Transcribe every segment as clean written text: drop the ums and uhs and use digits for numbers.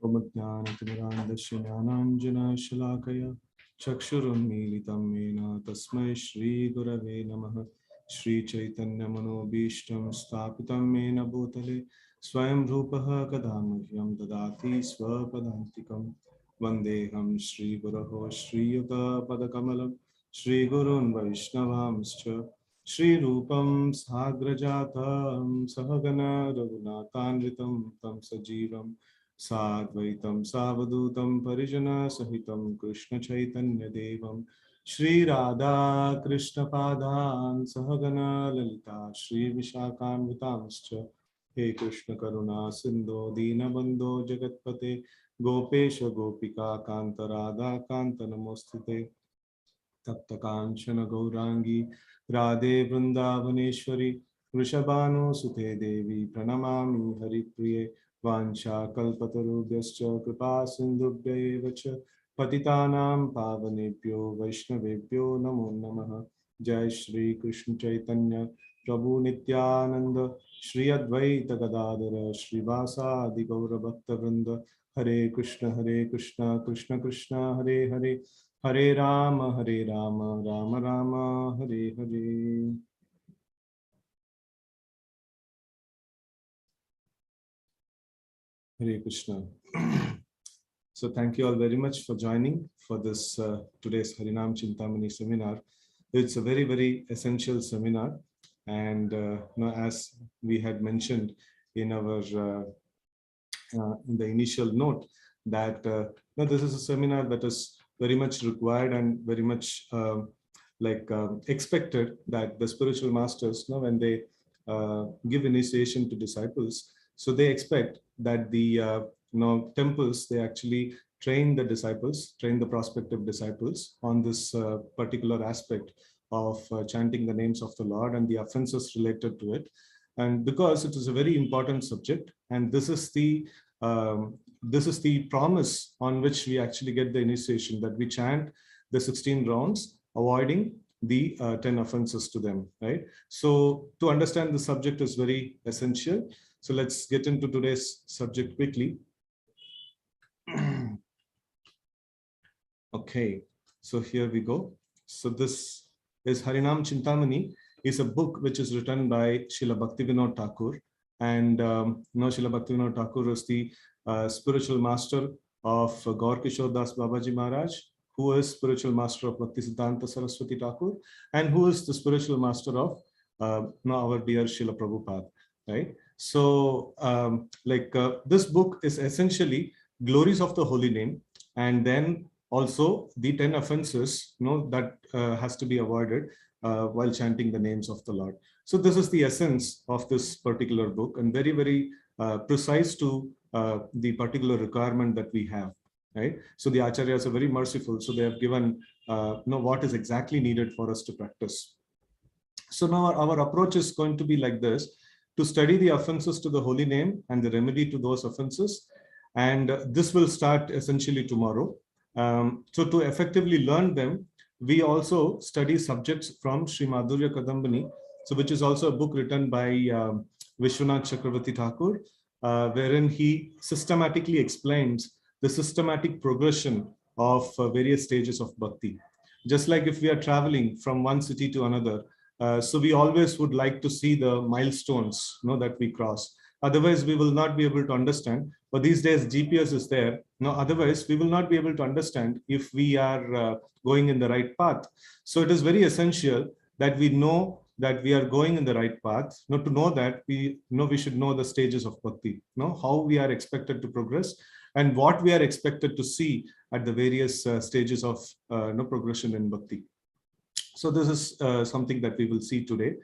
Omajnanatimurandasya Jnananjana Shalakaya Chakshurunmilitam Mena Tasmai Shri Gurave Namaha Shri Chaitanya Manobishtam Sthapitam Mena Bhutale Swayam Rupaha Kadamahyam Dadati Swapadantikam Vandeham Shri Guraho Shri Yuta Padakamalam Shri Gurun Vaishnavamscha Shri Rupam Sagrajatam Sahagana Raghunatanvitam Tam Sajivam Sadvaitam Savadutam Parijana Sahitam Krishna Chaitanya Devam Shri Radha Krishna Padan Sahagana Lalita Shri Vishakam Vitamscha He Krishna Karuna Sindho Dinabandho Jagatpate Gopesha Gopika Kanta Radha Kanta Namostute Tapta Kanchana Gaurangi Radhe Vrindavaneshwari Vrishabhanu Sute Devi Pranamami Haripriye Vancha Kalpatarubhyascha Kripa Sindhubhya eva cha Patitanam Pavanebhyo Vaishnavebhyo Namo Namaha Jai Shri Krishna Chaitanya Prabhu Nityananda Shri Advaita Gadadara Shri Vasa Adi Gaura Bhakta Vrinda Hare Krishna Krishna Krishna Hare Hare Hare Rama, Rama Rama, Hare Hare. Hare Krishna. So thank you all very much for joining for this today's Harinam Cintamani seminar. It's a very, very essential seminar. And as we had mentioned in our in the initial note that this is a seminar that is very much required and very much expected, that the spiritual masters, when they give initiation to disciples, so they expect that the temples, they actually train the disciples, train the prospective disciples on this particular aspect of chanting the names of the Lord and the offenses related to it. And because it is a very important subject, and this is the promise on which we actually get the initiation, that we chant the 16 rounds, avoiding the 10 offenses to them, right? So to understand the subject is very essential. So let's get into today's subject quickly. Okay, so here we go. So this is Harinam Cintamani, is a book which is written by Srila Bhaktivinoda Thakur. And Srila Bhaktivinoda Thakur is the spiritual master of Gaur Kishore Das Babaji Maharaj, who is spiritual master of Bhakti Siddhanta Saraswati Thakur, and who is the spiritual master of our dear Srila Prabhupada, right? So this book is essentially glories of the holy name, and then also the 10 offenses that has to be avoided while chanting the names of the Lord. So this is the essence of this particular book, and very, very precise to the particular requirement that we have, right? So the acharyas are very merciful. So they have given what is exactly needed for us to practice. So now our approach is going to be like this: to study the offenses to the holy name and the remedy to those offenses. And this will start essentially tomorrow. So to effectively learn them, we also study subjects from Sri Madhurya Kadambini, so which is also a book written by Vishwanath Chakravarti Thakur, wherein he systematically explains the systematic progression of various stages of bhakti. Just like if we are traveling from one city to another, so we always would like to see the milestones that we cross. Otherwise, we will not be able to understand. But these days, GPS is there. Otherwise, we will not be able to understand if we are going in the right path. So it is very essential that we know that we are going in the right path. To know that, we should know the stages of bhakti, how we are expected to progress, and what we are expected to see at the various stages of progression in bhakti. So this is something that we will see today.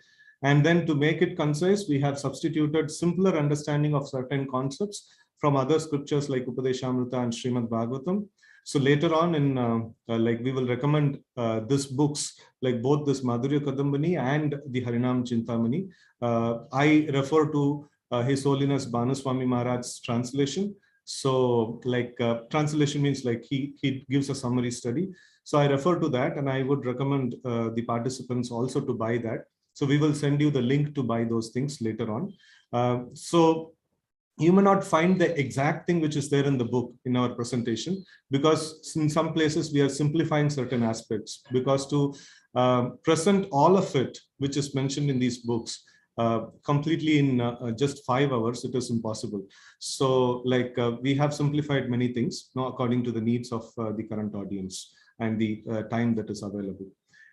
And then to make it concise, we have substituted simpler understanding of certain concepts from other scriptures like Upadeshamrita and Srimad Bhagavatam. So later on in we will recommend these books, like both this Madhurya Kadambini and the Harinam Cintamani. I refer to His Holiness Bhanuswami Maharaj's translation. So translation means he gives a summary study. So I refer to that, and I would recommend the participants also to buy that. So we will send you the link to buy those things later on. So you may not find the exact thing which is there in the book in our presentation, because in some places we are simplifying certain aspects, because to present all of it which is mentioned in these books completely in just 5 hours, it is impossible. So like we have simplified many things according to the needs of the current audience and the time that is available.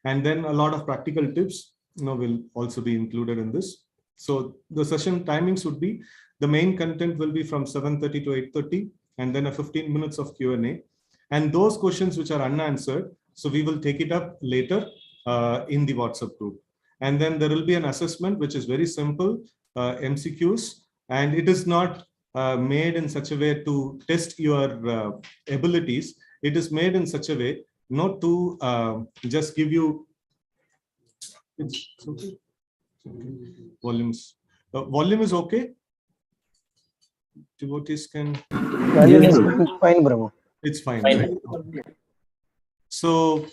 And then a lot of practical tips will also be included in this. So the session timings would be, the main content will be from 7:30 to 8:30, and then a 15 minutes of Q&A. And those questions which are unanswered, so we will take it up later in the WhatsApp group. And then there will be an assessment, which is very simple, MCQs, and it is not made in such a way to test your abilities. It is made in such a way not to just give you volumes. Volume is okay. Devotees can. Yes, fine, Prabhu. It's fine, right? So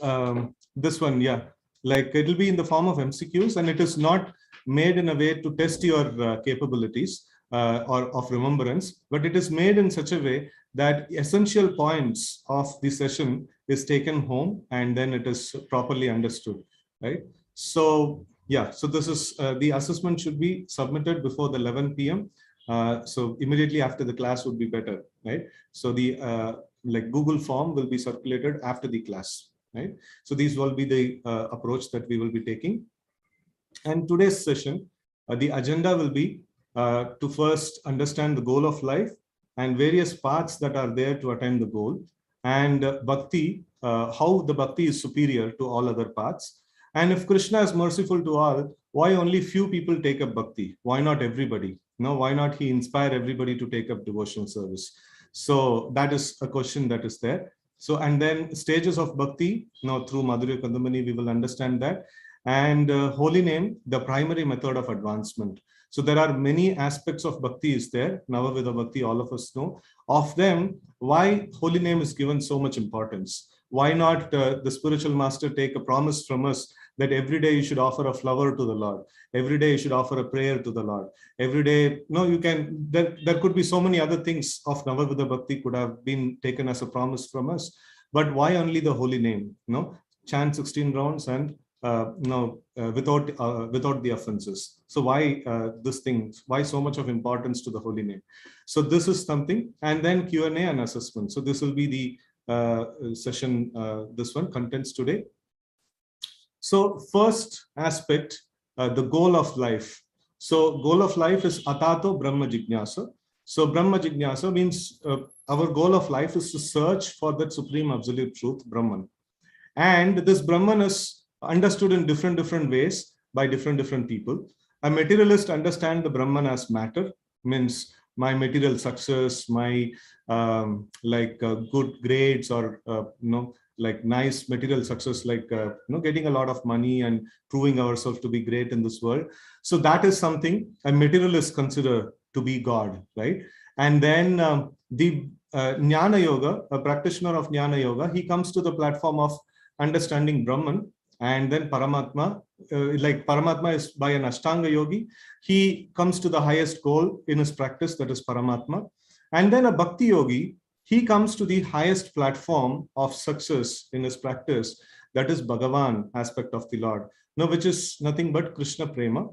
this one, yeah, like it will be in the form of MCQs, and it is not made in a way to test your capabilities or of remembrance, but it is made in such a way that essential points of the session is taken home and then it is properly understood, right? So yeah, so this is the assessment should be submitted before the 11 p.m. So immediately after the class would be better, right? So the like Google form will be circulated after the class, right? So these will be the approach that we will be taking. And today's session, the agenda will be to first understand the goal of life and various paths that are there to attain the goal, and Bhakti, how the Bhakti is superior to all other paths. And if Krishna is merciful to all, why only few people take up Bhakti? Why not everybody? No, why not he inspire everybody to take up devotional service? So that is a question that is there. So, and then stages of Bhakti, now through Madhurya Cintamani, we will understand that. And holy name, the primary method of advancement. So there are many aspects of Bhakti is there. Navavidha Bhakti, all of us know. Of them, why holy name is given so much importance? Why not the spiritual master take a promise from us that every day you should offer a flower to the Lord. Every day you should offer a prayer to the Lord. Every day, no, you can, there could be so many other things of Navavidha Bhakti could have been taken as a promise from us. But why only the holy name? No, chant 16 rounds and without the offenses. So why this thing? Why so much of importance to the holy name? So this is something, and then Q&A and assessment. So this will be the session. This one contents today. So first aspect, the goal of life. So goal of life is Atato Brahma Jignasa. So Brahma Jignasa means our goal of life is to search for that supreme absolute truth, Brahman. And this Brahman is understood in different ways by different people. A materialist understands the Brahman as matter, means my material success, my good grades, or like nice material success, like getting a lot of money and proving ourselves to be great in this world. So that is something a materialist consider to be God, right? And then the Jnana Yoga, a practitioner of Jnana Yoga, he comes to the platform of understanding Brahman, and then Paramatma, like Paramatma is by an Ashtanga yogi, he comes to the highest goal in his practice, that is Paramatma. And then a Bhakti yogi, he comes to the highest platform of success in his practice, that is Bhagavan aspect of the Lord, which is nothing but Krishna Prema.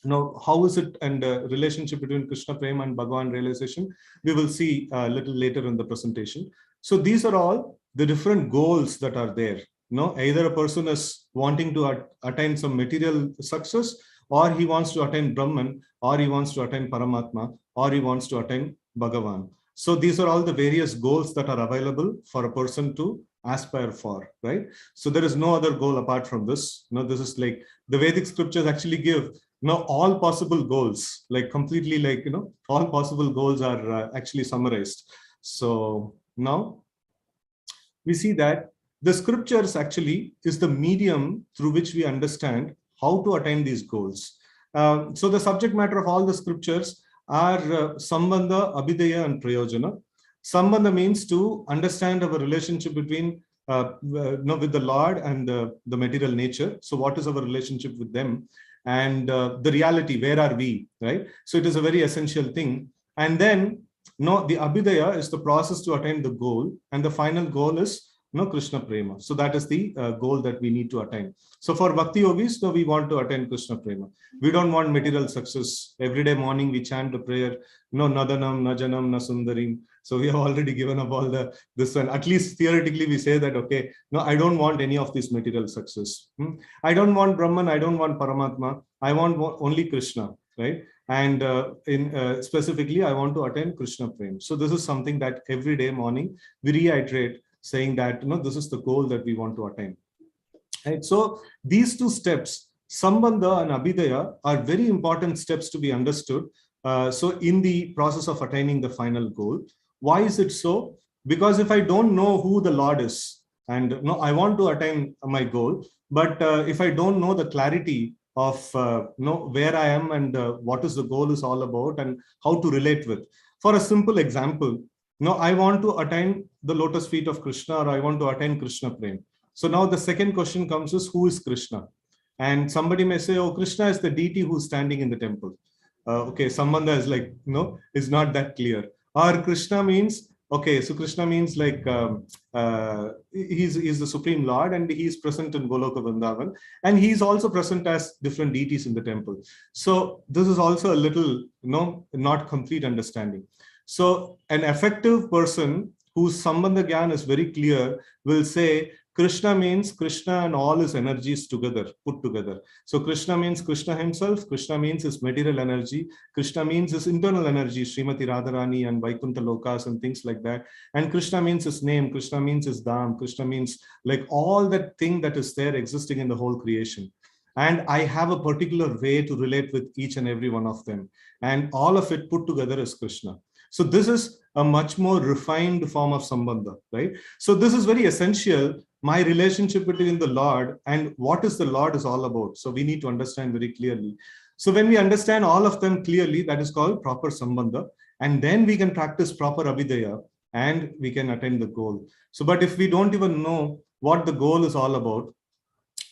Now, how is it and relationship between Krishna Prema and Bhagavan realization? We will see a little later in the presentation. So these are all the different goals that are there. Either a person is wanting to attain some material success, or he wants to attain Brahman, or he wants to attain Paramatma, or he wants to attain Bhagavan. So these are all the various goals that are available for a person to aspire for, right? So there is no other goal apart from this. This is like the Vedic scriptures actually give all possible goals, like completely, like all possible goals are actually summarized. So now we see that the scriptures actually is the medium through which we understand how to attain these goals. So the subject matter of all the scriptures are Sambandha, Abhidaya, and Prayojana. Sambandha means to understand our relationship between with the Lord and the material nature. So what is our relationship with them? And the reality, where are we, right? So it is a very essential thing. And then, the abhidaya is the process to attain the goal, and the final goal is Krishna Prema. So that is the goal that we need to attain. So for Bhakti Yogis, we want to attain Krishna Prema. We don't want material success. Every day morning we chant the prayer, Nadanam, Najanam, Nasundarim. So we have already given up all this one. At least theoretically we say that, okay, no, I don't want any of this material success. I don't want Brahman, I don't want Paramatma. I want only Krishna, right? And specifically, I want to attain Krishna Prema. So this is something that every day morning we reiterate, saying that this is the goal that we want to attain. Right? So these two steps, Sambandha and Abhidaya, are very important steps to be understood. So in the process of attaining the final goal. Why is it so? Because if I don't know who the Lord is, and I want to attain my goal, but if I don't know the clarity of where I am and what is the goal is all about and how to relate with. For a simple example, I want to attain the lotus feet of Krishna, or I want to attain Krishna Prema. So now the second question comes is, who is Krishna? And somebody may say, oh, Krishna is the deity who's standing in the temple. Okay, Sambandha is like, is not that clear. Or Krishna means, okay, so Krishna means like he's the Supreme Lord, and he's present in Goloka Vrindavan, and he's also present as different deities in the temple. So this is also a little, not complete understanding. So an effective person whose Sambandha Gyan is very clear will say, Krishna means Krishna and all his energies together, put together. So Krishna means Krishna himself, Krishna means his material energy, Krishna means his internal energy, Srimati Radharani and Vaikuntha Lokas and things like that. And Krishna means his name, Krishna means his dham, Krishna means like all that thing that is there existing in the whole creation. And I have a particular way to relate with each and every one of them. And all of it put together is Krishna. So this is a much more refined form of Sambandha, right? So this is very essential, my relationship between the Lord and what is the Lord is all about. So we need to understand very clearly. So when we understand all of them clearly, that is called proper Sambandha. And then we can practice proper Abhidaya and we can attain the goal. So, but if we don't even know what the goal is all about,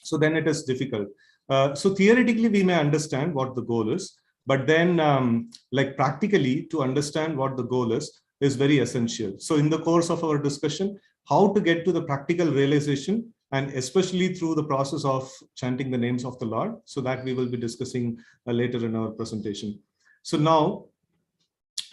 so then it is difficult. So theoretically, we may understand what the goal is. But then like practically to understand what the goal is very essential. So in the course of our discussion, how to get to the practical realization, and especially through the process of chanting the names of the Lord, so that we will be discussing later in our presentation. So now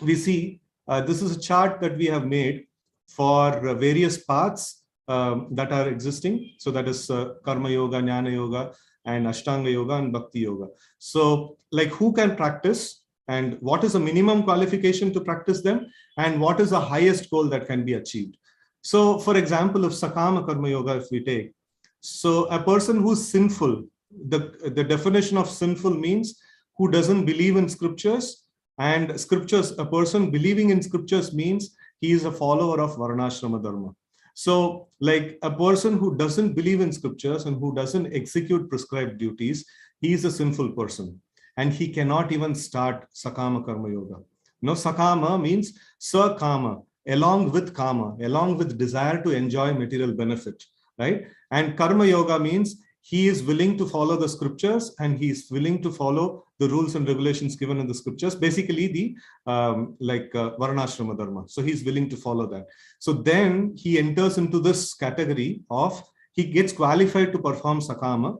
we see this is a chart that we have made for various paths that are existing. So that is Karma Yoga, Jnana Yoga, and Ashtanga Yoga and Bhakti Yoga. So like who can practice, and what is the minimum qualification to practice them, and what is the highest goal that can be achieved. So for example, if Sakama Karma Yoga, if we take, so a person who's sinful, the definition of sinful means who doesn't believe in scriptures, and scriptures, a person believing in scriptures means he is a follower of Varnashrama Dharma. So like a person who doesn't believe in scriptures and who doesn't execute prescribed duties, he is a sinful person and he cannot even start Sakama Karma Yoga. Sakama means Sakama, along with Kama, along with desire to enjoy material benefit, right? And Karma Yoga means he is willing to follow the scriptures and he is willing to follow the rules and regulations given in the scriptures, basically the Varnashrama Dharma. So he's willing to follow that. So then he enters into this category of, he gets qualified to perform Sakama,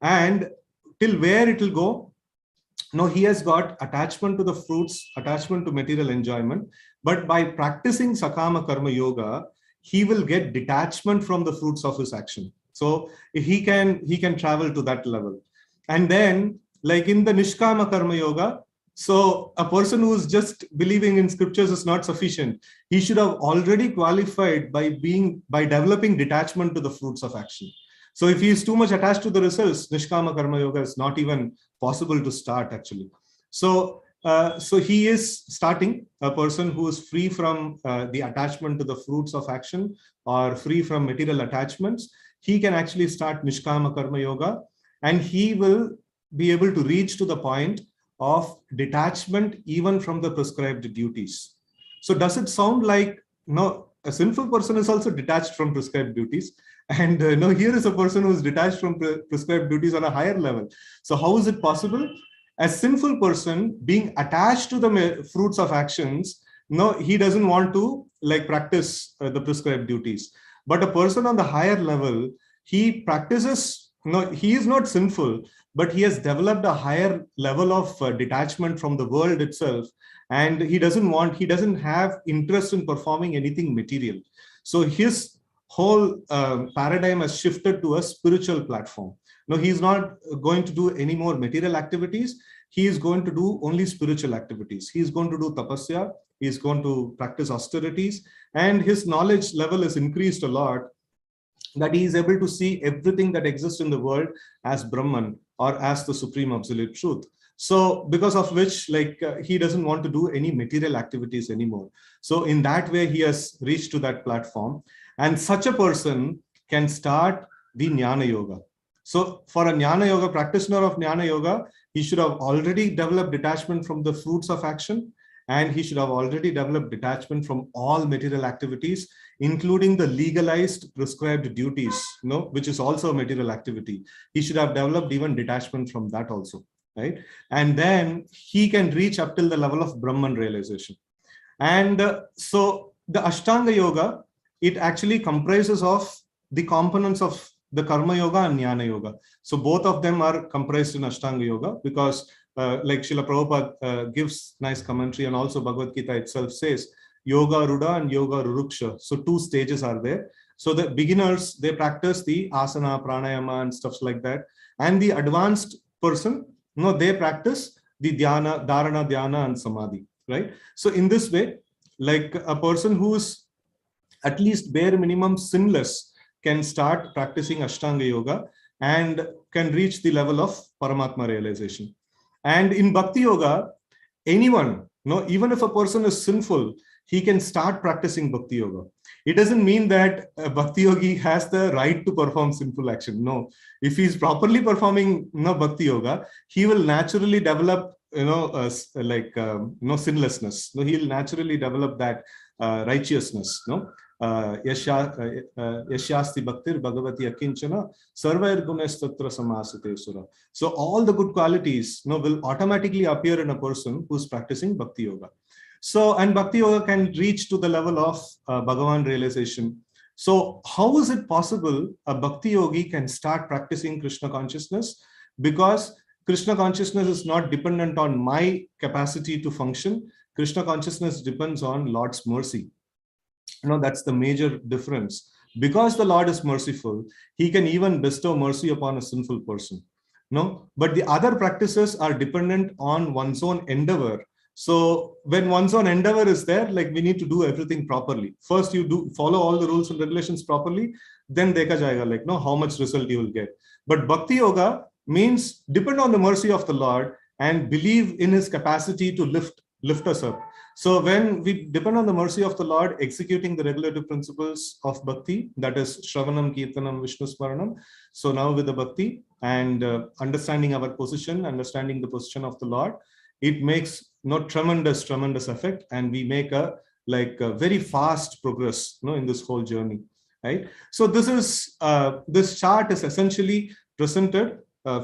and till where it will go? No, he has got attachment to the fruits, attachment to material enjoyment, but by practicing Sakama Karma Yoga, he will get detachment from the fruits of his action. So he can travel to that level. And then like in the Nishkama Karma Yoga, so a person who is just believing in scriptures is not sufficient. He should have already qualified by developing detachment to the fruits of action. So if he is too much attached to the results, Nishkama Karma Yoga is not even possible to start actually. So he is starting a person who is free from the attachment to the fruits of action or free from material attachments. He can actually start Nishkama Karma Yoga, and he will be able to reach to the point of detachment even from the prescribed duties. So does it sound like, a sinful person is also detached from prescribed duties, and here is a person who is detached from prescribed duties on a higher level. So how is it possible? a sinful person being attached to the fruits of actions, no, he doesn't want to like practice the prescribed duties. But a person on the higher level, he practices, no, he is not sinful, but he has developed a higher level of detachment from the world itself. And he doesn't have interest in performing anything material. So his whole paradigm has shifted to a spiritual platform. No, he's not going to do any more material activities. He is going to do only spiritual activities. He is going to do tapasya. He is going to practice austerities. And his knowledge level is increased a lot, that he is able to see everything that exists in the world as Brahman, or as the supreme absolute truth. So because of which, like he doesn't want to do any material activities anymore. So in that way, he has reached to that platform. And such a person can start the Jnana Yoga. So for a Jnana Yoga practitioner of Jnana Yoga, he should have already developed detachment from the fruits of action, and he should have already developed detachment from all material activities, including the legalized prescribed duties, which is also a material activity. He should have developed even detachment from that also, right? And then he can reach up till the level of Brahman realization. And so the Ashtanga Yoga, it actually comprises of the components of the Karma Yoga and Jnana Yoga. So both of them are comprised in Ashtanga Yoga, because like Srila Prabhupada gives nice commentary, and also Bhagavad Gita itself says Yoga Ruda and Yoga Ruruksha. So 2 stages are there. So the beginners, they practice the asana, pranayama and stuff like that. And the advanced person, they practice the dhyana, dharana, dhyana and samadhi, right? So in this way, like a person who is at least bare minimum sinless can start practicing Ashtanga Yoga and can reach the level of Paramatma realization. And in Bhakti Yoga, anyone, even if a person is sinful, he can start practicing Bhakti Yoga. It doesn't mean that a Bhakti Yogi has the right to perform sinful action. No, if he's properly performing Bhakti Yoga, he will naturally develop, sinlessness. He'll naturally develop that righteousness. Yashyasti bhaktir bhagavati akinchana sarvair gunestatra samasate sura. So all the good qualities will automatically appear in a person who's practicing Bhakti Yoga. So, and Bhakti Yoga can reach to the level of Bhagavan realization. So how is it possible a Bhakti Yogi can start practicing Krishna consciousness? Because Krishna consciousness is not dependent on my capacity to function. Krishna consciousness depends on Lord's mercy. That's the major difference. Because the Lord is merciful, he can even bestow mercy upon a sinful person. But the other practices are dependent on one's own endeavor. So when one's own endeavor is there, like we need to do everything properly. First, you do follow all the rules and regulations properly, then dekha jayega, like how much result you will get. But Bhakti Yoga means depend on the mercy of the Lord and believe in his capacity to lift us up. So when we depend on the mercy of the Lord, executing the regulative principles of Bhakti, that is Shravanam, Kirtanam, Vishnu Smaranam. So now with the Bhakti and understanding our position, understanding the position of the Lord, it makes tremendous effect, and we make a very fast progress in this whole journey, right? So this is this chart is essentially presented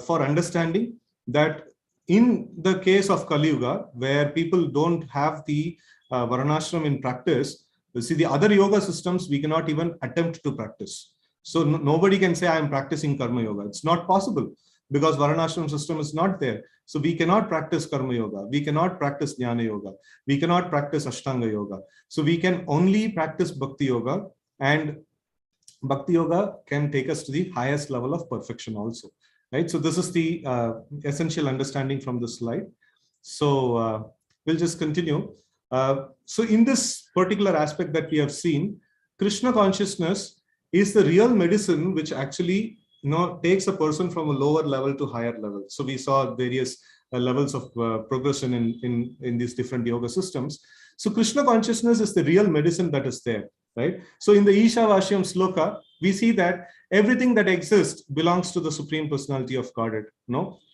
for understanding that in the case of Kali Yuga, where people don't have the Varnashram in practice, you see the other yoga systems we cannot even attempt to practice. So nobody can say I am practicing Karma Yoga. It's not possible, because Varnashram system is not there. So we cannot practice Karma Yoga. We cannot practice Jnana Yoga. We cannot practice Ashtanga Yoga. So we can only practice Bhakti Yoga, and Bhakti Yoga can take us to the highest level of perfection also, right? So this is the essential understanding from this slide. So we'll just continue. So in this particular aspect that we have seen, Krishna consciousness is the real medicine which actually takes a person from a lower level to higher level. So we saw various levels of progression in these different yoga systems. So Krishna consciousness is the real medicine that is there, right? So in the Ishavashyam sloka, we see that everything that exists belongs to the Supreme Personality of Godhead,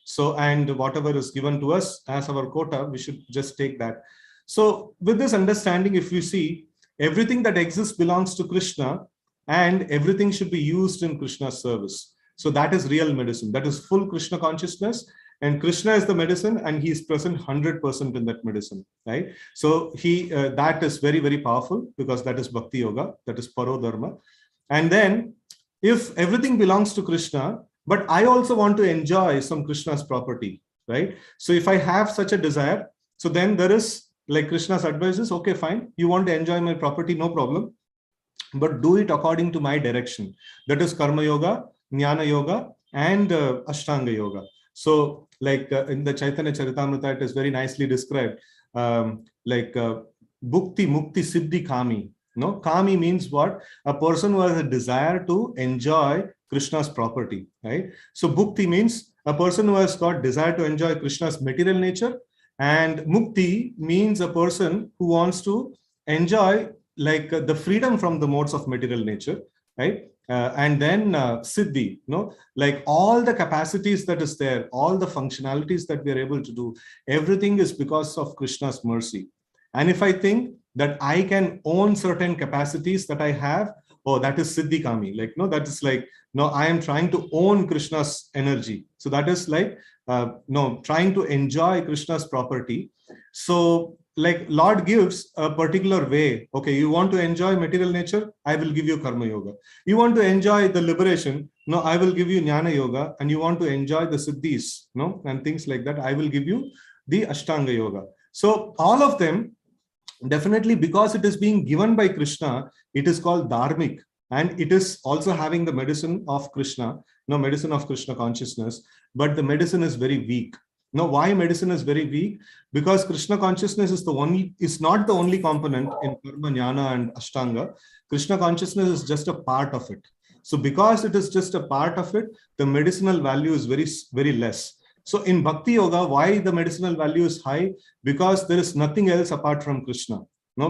So, and whatever is given to us as our quota, we should just take that. So with this understanding, if you see, everything that exists belongs to Krishna, and everything should be used in Krishna's service. So that is real medicine. That is full Krishna consciousness. and Krishna is the medicine, and he is present 100% in that medicine, right? So that is very, very powerful, because that is Bhakti Yoga, that is Paro Dharma. And then if everything belongs to Krishna, but I also want to enjoy some Krishna's property, right? So if I have such a desire, so then there is, like Krishna's advice is, okay, fine, you want to enjoy my property, no problem, but do it according to my direction. That is Karma Yoga, Jnana Yoga, and Ashtanga Yoga. So like in the Chaitanya Charitamrita, it is very nicely described, like Bhukti, Mukti, Siddhi, Kami. No, Kami means what? A person who has a desire to enjoy Krishna's property, right? So Bhukti means a person who has got desire to enjoy Krishna's material nature, and Mukti means a person who wants to enjoy like the freedom from the modes of material nature, right? And then Siddhi, like all the capacities that is there, all the functionalities that we are able to do, everything is because of Krishna's mercy. And if I think that I can own certain capacities that I have, oh, that is Siddhi Kami. Like, no, that is like, no, I am trying to own Krishna's energy. So that is like, no, trying to enjoy Krishna's property. So like Lord gives a particular way. Okay, you want to enjoy material nature, I will give you Karma Yoga. You want to enjoy the liberation, no, I will give you Jnana Yoga. And you want to enjoy the Siddhis, no, and things like that, I will give you the Ashtanga Yoga. So all of them, definitely, because it is being given by Krishna, it is called dharmic, and it is also having the medicine of Krishna, medicine of Krishna consciousness, but the medicine is very weak. Now, why medicine is very weak? Because Krishna consciousness is not the only component in Karma, Jnana, and Ashtanga. Krishna consciousness is just a part of it. So because it is just a part of it, the medicinal value is very, very less. So in Bhakti Yoga, why the medicinal value is high? Because there is nothing else apart from Krishna.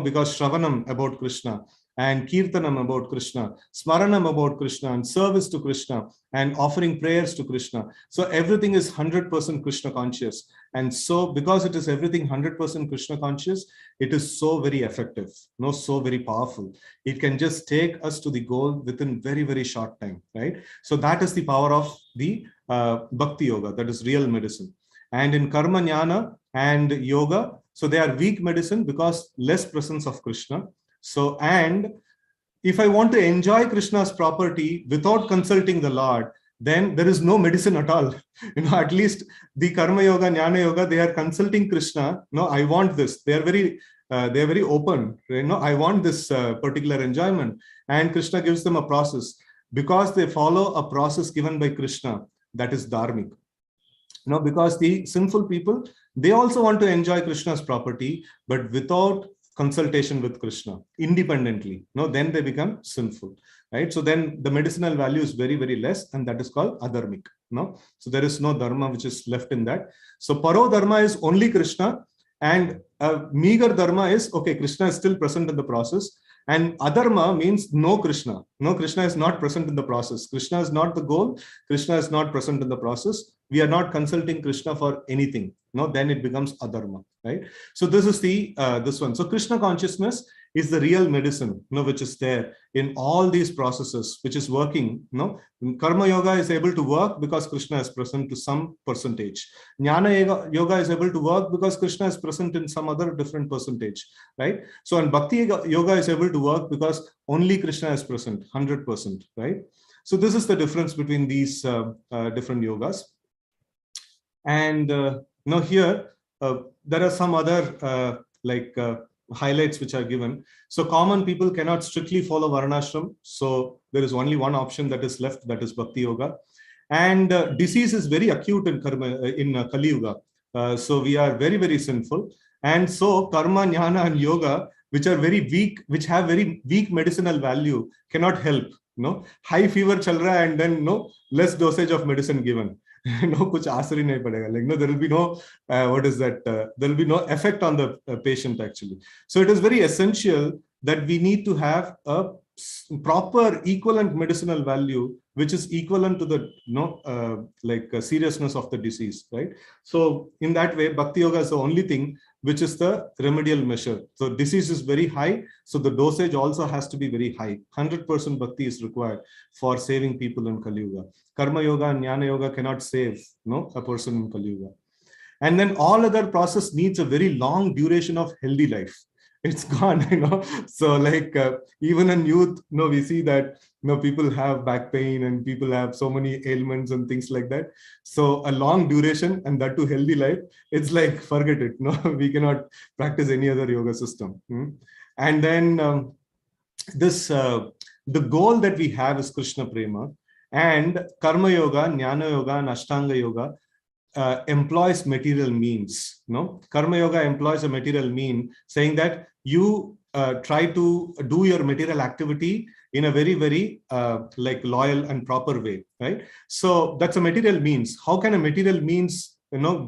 Because Shravanam about Krishna, and Kirtanam about Krishna, Smaranam about Krishna, and service to Krishna, and offering prayers to Krishna. So everything is 100% Krishna conscious. And so because it is everything 100% Krishna conscious, it is so very effective, so very powerful. It can just take us to the goal within very, very short time, right? So that is the power of the Bhakti Yoga, that is real medicine. And in Karma, Jnana, and Yoga, so they are weak medicine because less presence of Krishna. So, and if I want to enjoy Krishna's property without consulting the Lord, then there is no medicine at all. At least the Karma Yoga, Jnana Yoga, they are consulting Krishna. No, I want this. They are very open. I want this particular enjoyment. And Krishna gives them a process. Because they follow a process given by Krishna, that is dharmic. Because the sinful people, they also want to enjoy Krishna's property, but without consultation with Krishna, independently. Then they become sinful, right? So then the medicinal value is very, very less, and that is called adharmic. So there is no dharma which is left in that. So paro dharma is only Krishna, and meager dharma is, okay, Krishna is still present in the process. And adharma means no Krishna. No, Krishna is not present in the process. Krishna is not the goal. Krishna is not present in the process. We are not consulting Krishna for anything. Then it becomes adharma, right? So this is the this one. So Krishna consciousness is the real medicine, which is there in all these processes, which is working. Karma Yoga is able to work because Krishna is present to some percentage. Jnana Yoga is able to work because Krishna is present in some other different percentage, right? So and Bhakti Yoga is able to work because only Krishna is present, 100%, right? So this is the difference between these different yogas. And now here, there are some other highlights which are given. So common people cannot strictly follow Varnashram. So there is only one option that is left, that is Bhakti Yoga. And disease is very acute in Kali Yuga. So we are very, very sinful. And so Karma, Jnana, and Yoga, which are very weak, which have very weak medicinal value, cannot help. High fever chal raha, and then less dosage of medicine given. Kuch asar hi nahi padega. Like, there will be no, there will be no effect on the patient actually. So it is very essential that we need to have a proper equivalent medicinal value, which is equivalent to the seriousness of the disease, right? So in that way, Bhakti Yoga is the only thing which is the remedial measure. So disease is very high, so the dosage also has to be very high. 100% bhakti is required for saving people in Kali Yuga. Karma yoga and jnana yoga cannot save a person in Kali Yuga. And then all other process needs a very long duration of healthy life. It's gone. So like even in youth, we see that people have back pain and people have so many ailments and things like that. So a long duration and that to healthy life, it's like forget it. We cannot practice any other yoga system. And then the goal that we have is Krishna Prema, and Karma Yoga, Jnana Yoga, and Ashtanga Yoga employs material means. Karma Yoga employs a material mean, saying that you try to do your material activity in a very, very like loyal and proper way, right? So that's a material means. How can a material means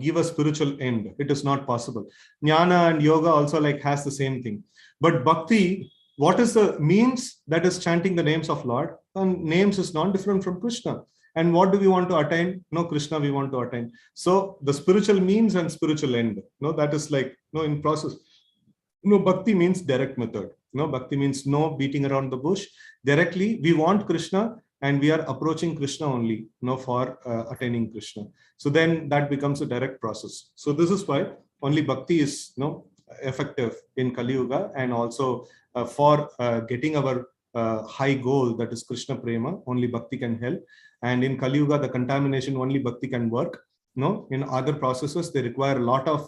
give a spiritual end? It is not possible. Jnana and yoga also like has the same thing. But bhakti, what is the means? That is chanting the names of Lord. And names is not different from Krishna. And what do we want to attain? Krishna we want to attain. So the spiritual means and spiritual end. That is like in process. Bhakti means direct method. Bhakti means no beating around the bush. Directly, we want Krishna and we are approaching Krishna only, for attaining Krishna. So then that becomes a direct process. So this is why only bhakti is effective in Kali Yuga, and also for getting our high goal, that is Krishna Prema, only bhakti can help. And in Kali Yuga, the contamination, only bhakti can work. In other processes, they require a lot of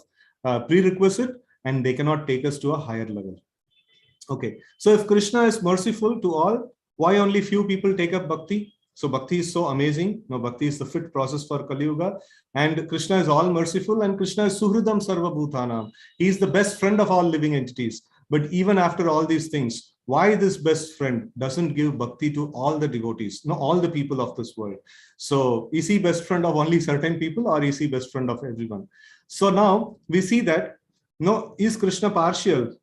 prerequisite, and they cannot take us to a higher level. Okay, so if Krishna is merciful to all, why only few people take up bhakti? So bhakti is so amazing. Bhakti is the fit process for Kali Yuga, and Krishna is all merciful, and Krishna is Suhridam Sarva Bhutanam. He is the best friend of all living entities. But even after all these things, why this best friend doesn't give bhakti to all the devotees, all the people of this world? So is he best friend of only certain people, or is he best friend of everyone? So now we see that, is Krishna partial?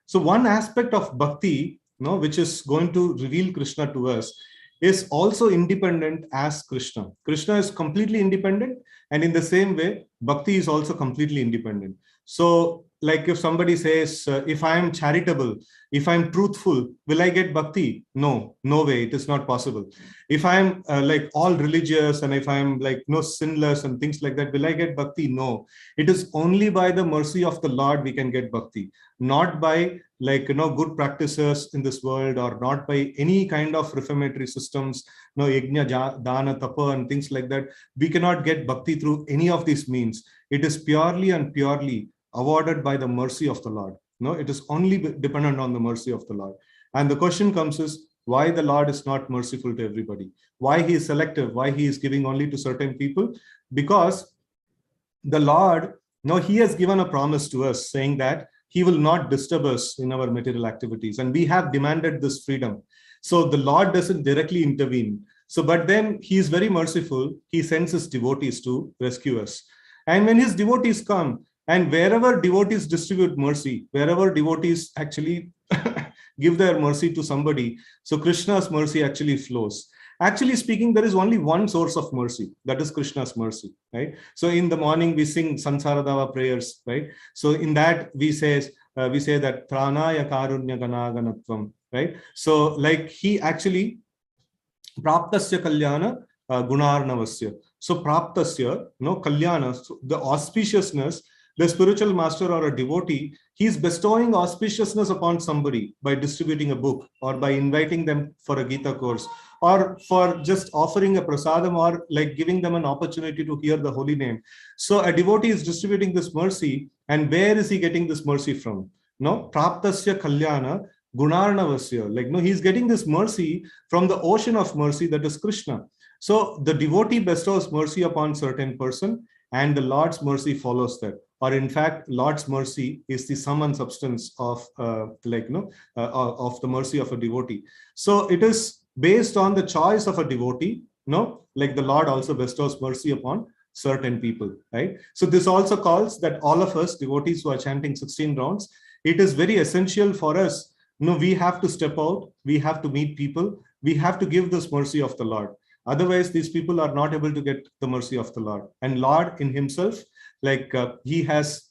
So one aspect of bhakti, which is going to reveal Krishna to us, is also independent as Krishna. Krishna is completely independent, and in the same way, bhakti is also completely independent. So like if somebody says, if I am charitable, if I'm truthful, will I get bhakti? No way, it is not possible. If I'm like all religious, and if I'm like sinless and things like that, will I get bhakti? No. It is only by the mercy of the Lord we can get bhakti, not by like good practices in this world, or not by any kind of reformatory systems, yajna, dana, tapa and things like that. We cannot get bhakti through any of these means. It is purely and purely awarded by the mercy of the Lord. It is only dependent on the mercy of the Lord. And the question comes is, why the Lord is not merciful to everybody? Why he is selective? Why he is giving only to certain people? Because the Lord, he has given a promise to us saying that he will not disturb us in our material activities. And we have demanded this freedom. So the Lord doesn't directly intervene. So, but then he is very merciful. He sends his devotees to rescue us. And when his devotees come, and wherever devotees distribute mercy, wherever devotees actually give their mercy to somebody, so Krishna's mercy actually flows. Actually speaking, there is only one source of mercy, that is Krishna's mercy, right? So in the morning we sing Sansaradava prayers, right? So in that we say that Pranaya Karunya Ganaganatvam, right? So like he actually Praptasya Kalyana Gunarnavasya. So Praptasya, Kalyana, so the auspiciousness. The spiritual master or a devotee, he is bestowing auspiciousness upon somebody by distributing a book, or by inviting them for a Gita course, or for just offering a prasadam, or like giving them an opportunity to hear the holy name. So a devotee is distributing this mercy, and where is he getting this mercy from? Praptasya Kalyana Gunarnavasya. Like, he's getting this mercy from the ocean of mercy, that is Krishna. So the devotee bestows mercy upon certain person, and the Lord's mercy follows that. Or in fact, Lord's mercy is the sum and substance of of the mercy of a devotee. So it is based on the choice of a devotee, like the Lord also bestows mercy upon certain people, right? So this also calls that all of us devotees who are chanting 16 rounds, it is very essential for us. We have to step out, we have to meet people, we have to give this mercy of the Lord. Otherwise, these people are not able to get the mercy of the Lord. And Lord in himself, like he has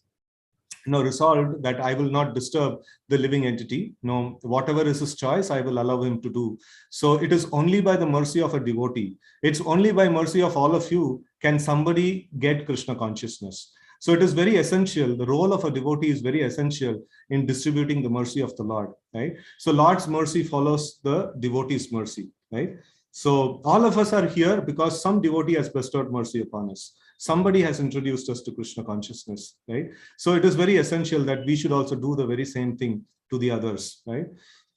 resolved that I will not disturb the living entity. Whatever is his choice, I will allow him to do. So it is only by the mercy of a devotee. It's only by mercy of all of you can somebody get Krishna consciousness. So it is very essential. The role of a devotee is very essential in distributing the mercy of the Lord, right? So Lord's mercy follows the devotee's mercy, right? So all of us are here because some devotee has bestowed mercy upon us. Somebody has introduced us to Krishna consciousness, right? So it is very essential that we should also do the very same thing to the others, right?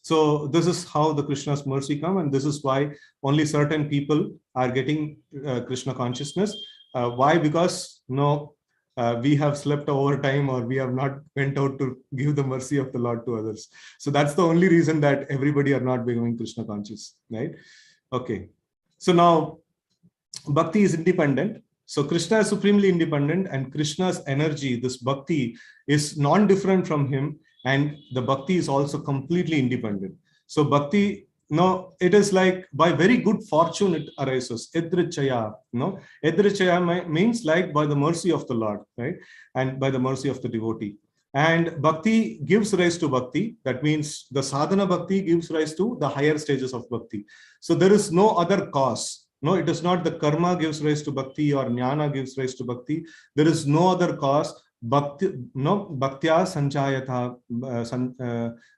So this is how the Krishna's mercy come, and this is why only certain people are getting Krishna consciousness. Why? Because we have slept overtime, or we have not went out to give the mercy of the Lord to others. So that's the only reason that everybody are not becoming Krishna conscious, right? Okay. So now Bhakti is independent. So Krishna is supremely independent, and Krishna's energy, this Bhakti, is non-different from him, and the Bhakti is also completely independent. So Bhakti, it is like by very good fortune it arises. Edrichaya, Edrichaya means like by the mercy of the Lord, right? And by the mercy of the devotee. And Bhakti gives rise to Bhakti. That means the sadhana Bhakti gives rise to the higher stages of Bhakti. So there is no other cause. No, it is not the karma gives rise to Bhakti or jnana gives rise to Bhakti. There is no other cause. Bhakti, bhaktya sanjayata,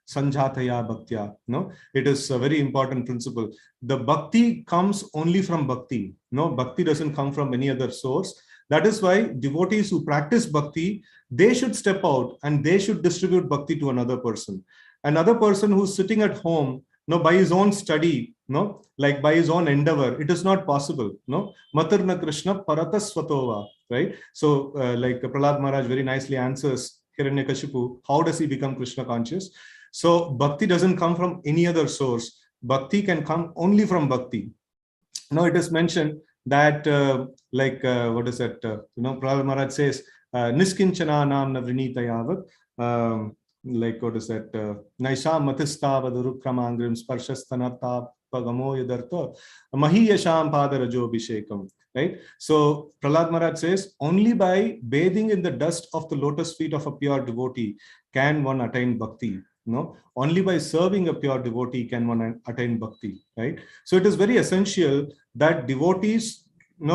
sanjataya bhaktya. It is a very important principle. The Bhakti comes only from Bhakti. Bhakti doesn't come from any other source. That is why devotees who practice Bhakti, they should step out and they should distribute Bhakti to another person. Another person who's sitting at home, by his own study, like by his own endeavor, it is not possible. Matarna Krishna Paratasvatova, right? So like Prahlad Maharaj very nicely answers Hiranyakashipu, how does he become Krishna conscious? So Bhakti doesn't come from any other source. Bhakti can come only from Bhakti. Now it is mentioned that what is that? Prahlad Maharaj says, Niskinchana namna vrinita yavat. Like what is that? Naisha matistava durukramangrim sparshasthanartha pagamo yadartha mahiyasham padarajo bhishekam. Right? So Prahlad Maharaj says, only by bathing in the dust of the lotus feet of a pure devotee can one attain bhakti. Only by serving a pure devotee can one attain bhakti. Right? So it is very essential that devotees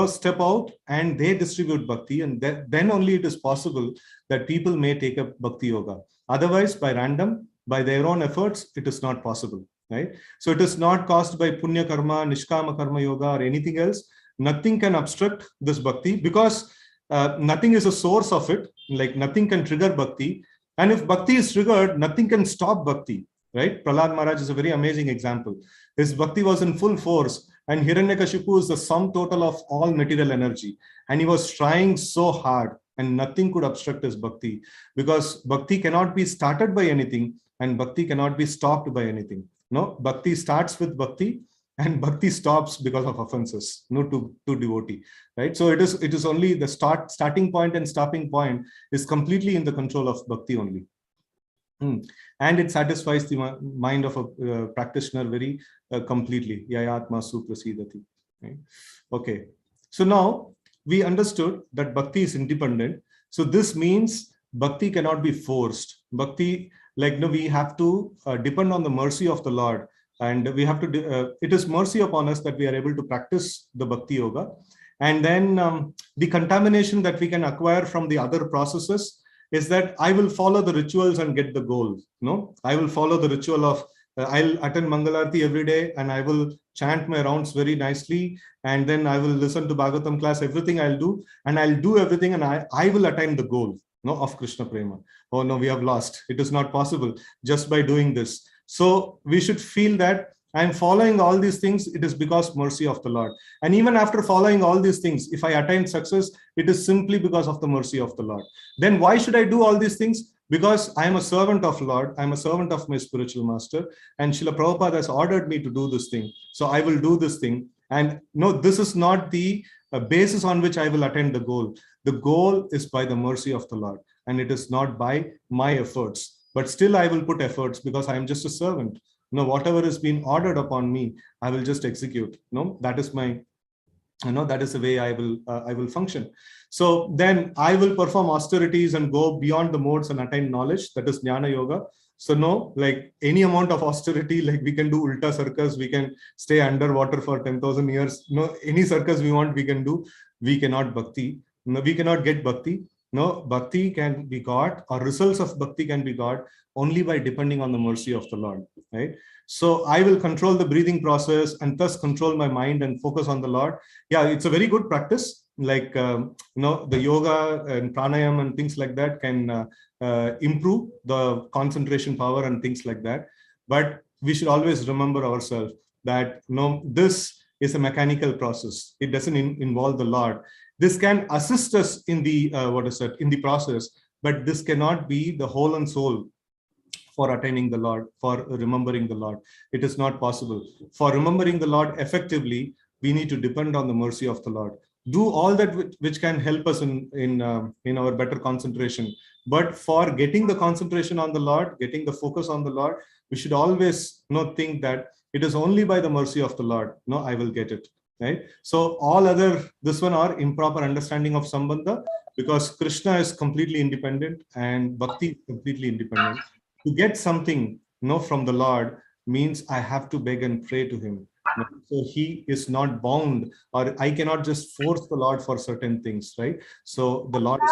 step out and they distribute bhakti, and then only it is possible that people may take up bhakti yoga. Otherwise, by random, by their own efforts, it is not possible, right? So it is not caused by punya karma, nishkama karma yoga, or anything else. Nothing can obstruct this bhakti because nothing is a source of it. Like nothing can trigger bhakti, and if bhakti is triggered, nothing can stop bhakti, right? Prahlad Maharaj is a very amazing example. His bhakti was in full force, and Hiranyakashipu is the sum total of all material energy, and he was trying so hard, and nothing could obstruct his bhakti, because bhakti cannot be started by anything and bhakti cannot be stopped by anything. Bhakti starts with bhakti and bhakti stops because of offenses, to devotee, right? So it is only the starting point and stopping point is completely in the control of bhakti only. And it satisfies the mind of a practitioner very completely. Yayatma suprasidati. Right? Okay. So now we understood that bhakti is independent. So this means bhakti cannot be forced. Bhakti, we have to depend on the mercy of the Lord, and we have to. It is mercy upon us that we are able to practice the bhakti yoga, and then the contamination that we can acquire from the other processes is that I will follow the rituals and get the goal. I will follow the ritual of I'll attend Mangalarti every day and I will chant my rounds very nicely, and then I will listen to Bhagavatam class, everything I'll do, and I'll do everything, and I will attain the goal of Krishna Prema. Oh no, we have lost. It is not possible just by doing this. So we should feel that I'm following all these things, it is because mercy of the Lord. And even after following all these things, if I attain success, it is simply because of the mercy of the Lord. Then why should I do all these things? Because I am a servant of Lord, I am a servant of my spiritual master, and Srila Prabhupada has ordered me to do this thing. So I will do this thing. And no, this is not the basis on which I will attain the goal. The goal is by the mercy of the Lord, and it is not by my efforts. But still I will put efforts because I am just a servant. Whatever is being ordered upon me, I will just execute. That is my that is the way I will function. So then I will perform austerities and go beyond the modes and attain knowledge. That is jnana yoga. So no, like any amount of austerity, like we can do ulta circus, we can stay underwater for 10,000 years. No, any circus we want, we can do. We cannot bhakti. No, we cannot get bhakti. No, bhakti can be got, or results of bhakti can be got only by depending on the mercy of the Lord, right? So I will control the breathing process and thus control my mind and focus on the Lord. Yeah, it's a very good practice. Like, the yoga and pranayam and things like that can improve the concentration power and things like that. But we should always remember ourselves that, this is a mechanical process. It doesn't involve the Lord. This can assist us in the, in the process, but this cannot be the whole and soul for attaining the Lord, for remembering the Lord. It is not possible. For remembering the Lord effectively, we need to depend on the mercy of the Lord. Do all that which can help us in our better concentration. But for getting the concentration on the Lord, getting the focus on the Lord, we should always think that it is only by the mercy of the Lord. I will get it. Right? So all other, this one are improper understanding of Sambandha, because Krishna is completely independent and Bhakti is completely independent. To get something from the Lord means I have to beg and pray to him. So he is not bound, or I cannot just force the Lord for certain things, right? So the Lord is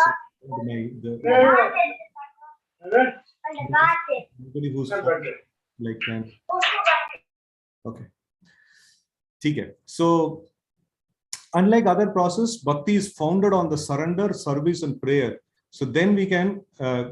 anybody who's like okay. Okay. So unlike other process, bhakti is founded on the surrender, service, and prayer. So then we can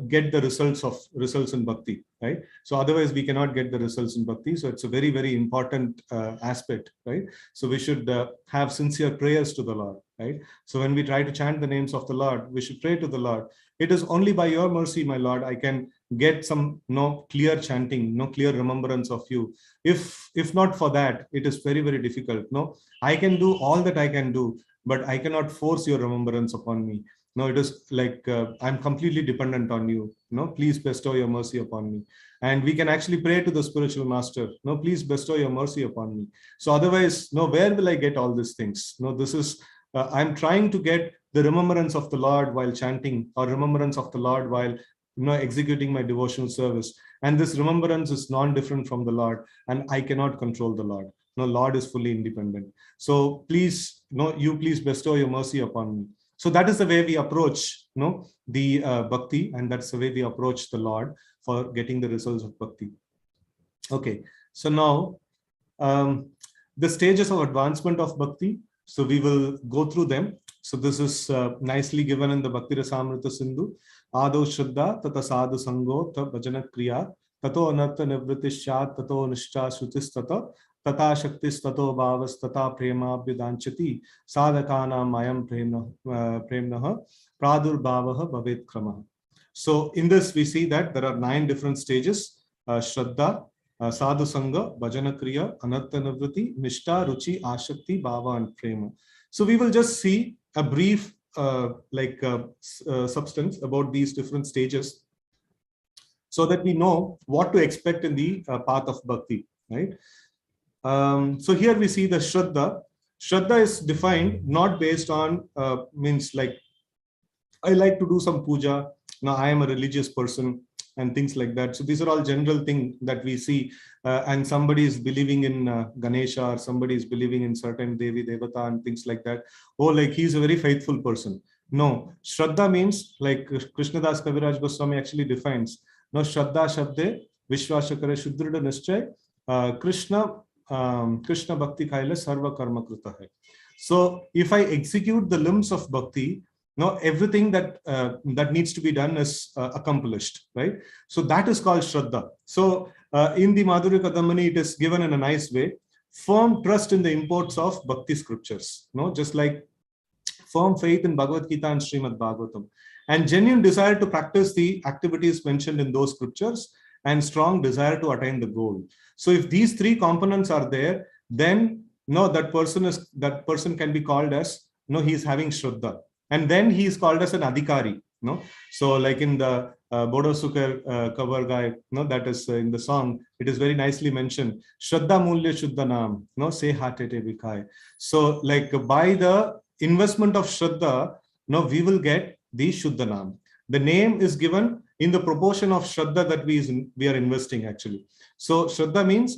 get the results in bhakti, right? So otherwise we cannot get the results in bhakti. So it's a very, very important aspect, right? So we should have sincere prayers to the Lord, right? So when we try to chant the names of the Lord, we should pray to the Lord. It is only by your mercy, my Lord, I can get some clear chanting, clear remembrance of you. If not for that, it is very, very difficult. I can do all that I can do, but I cannot force your remembrance upon me. It is like I'm completely dependent on you. Please bestow your mercy upon me. And we can actually pray to the spiritual master. Please bestow your mercy upon me. So otherwise, where will I get all these things? This is, I'm trying to get the remembrance of the Lord while chanting, or remembrance of the Lord while executing my devotional service. And this remembrance is non-different from the Lord, and I cannot control the Lord. Lord is fully independent. So please, you please bestow your mercy upon me. So that is the way we approach, the bhakti, and that's the way we approach the Lord for getting the results of bhakti. Okay, so now the stages of advancement of bhakti. So we will go through them. So this is nicely given in the Bhakti Rasamrita Sindhu. Ado Shraddha, Tata Sadhu Sango, Ta Bhajana Kriya, Tato Anartha Nivritishat, Tato Nishcha Shrutis Tata, Tata Shaktis Tato Bhavas, Tata Prema Abhyadanchati, Sadhakana Mayam Premnaha, Pradur Bhavaha Bhavet Kramaha. So in this we see that there are 9 different stages: Shraddha, Sadhu Sangha, Bhajana Kriya, Anartha Nivriti, Nishta, Ruchi, Ashakti, Bhava, and Prema. So we will just see a brief substance about these different stages, so that we know what to expect in the path of bhakti, right? So here we see the Shraddha. Shraddha is defined not based on, means like, I like to do some puja, now I am a religious person, and things like that. So these are all general things that we see, and somebody is believing in Ganesha, or somebody is believing in certain Devi Devata and things like that. Oh, like he's a very faithful person. No, Shraddha means, like Krishnadas Kaviraj Goswami actually defines, no, Shraddha Shabde Vishwashakare Shuddrida Nischay Krishna Bhakti Kaila Sarva Karma Krita Hai. So if I execute the limbs of bhakti, everything that that needs to be done is accomplished, right? So that is called Shraddha. So in the Madhurya Kadambini, it is given in a nice way: firm trust in the imports of bhakti scriptures, just like firm faith in Bhagavad Gita and Srimad Bhagavatam, and genuine desire to practice the activities mentioned in those scriptures, and strong desire to attain the goal. So if these 3 components are there, then that person can be called as, he is having Shraddha. And then he is called as an adhikari. No, so like in the Bodo Sukar cover guy, no, that is in the song, it is very nicely mentioned. Shraddha Mulya Shuddha Nam, no, say hatete vikai. So like by the investment of Shraddha, no, we will get the Shuddha Nam. The name is given in the proportion of Shraddha that we are investing actually. So Shraddha means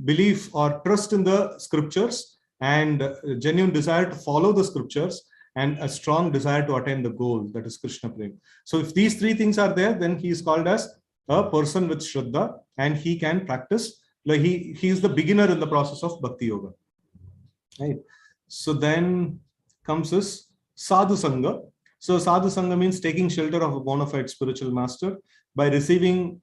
belief or trust in the scriptures and genuine desire to follow the scriptures and a strong desire to attain the goal, that is Krishna Prem. So if these three things are there, then he is called as a person with Shraddha and he can practice. Like he is the beginner in the process of Bhakti Yoga. Right. So then comes this Sadhu Sangha. So Sadhu Sangha means taking shelter of a bona fide spiritual master by receiving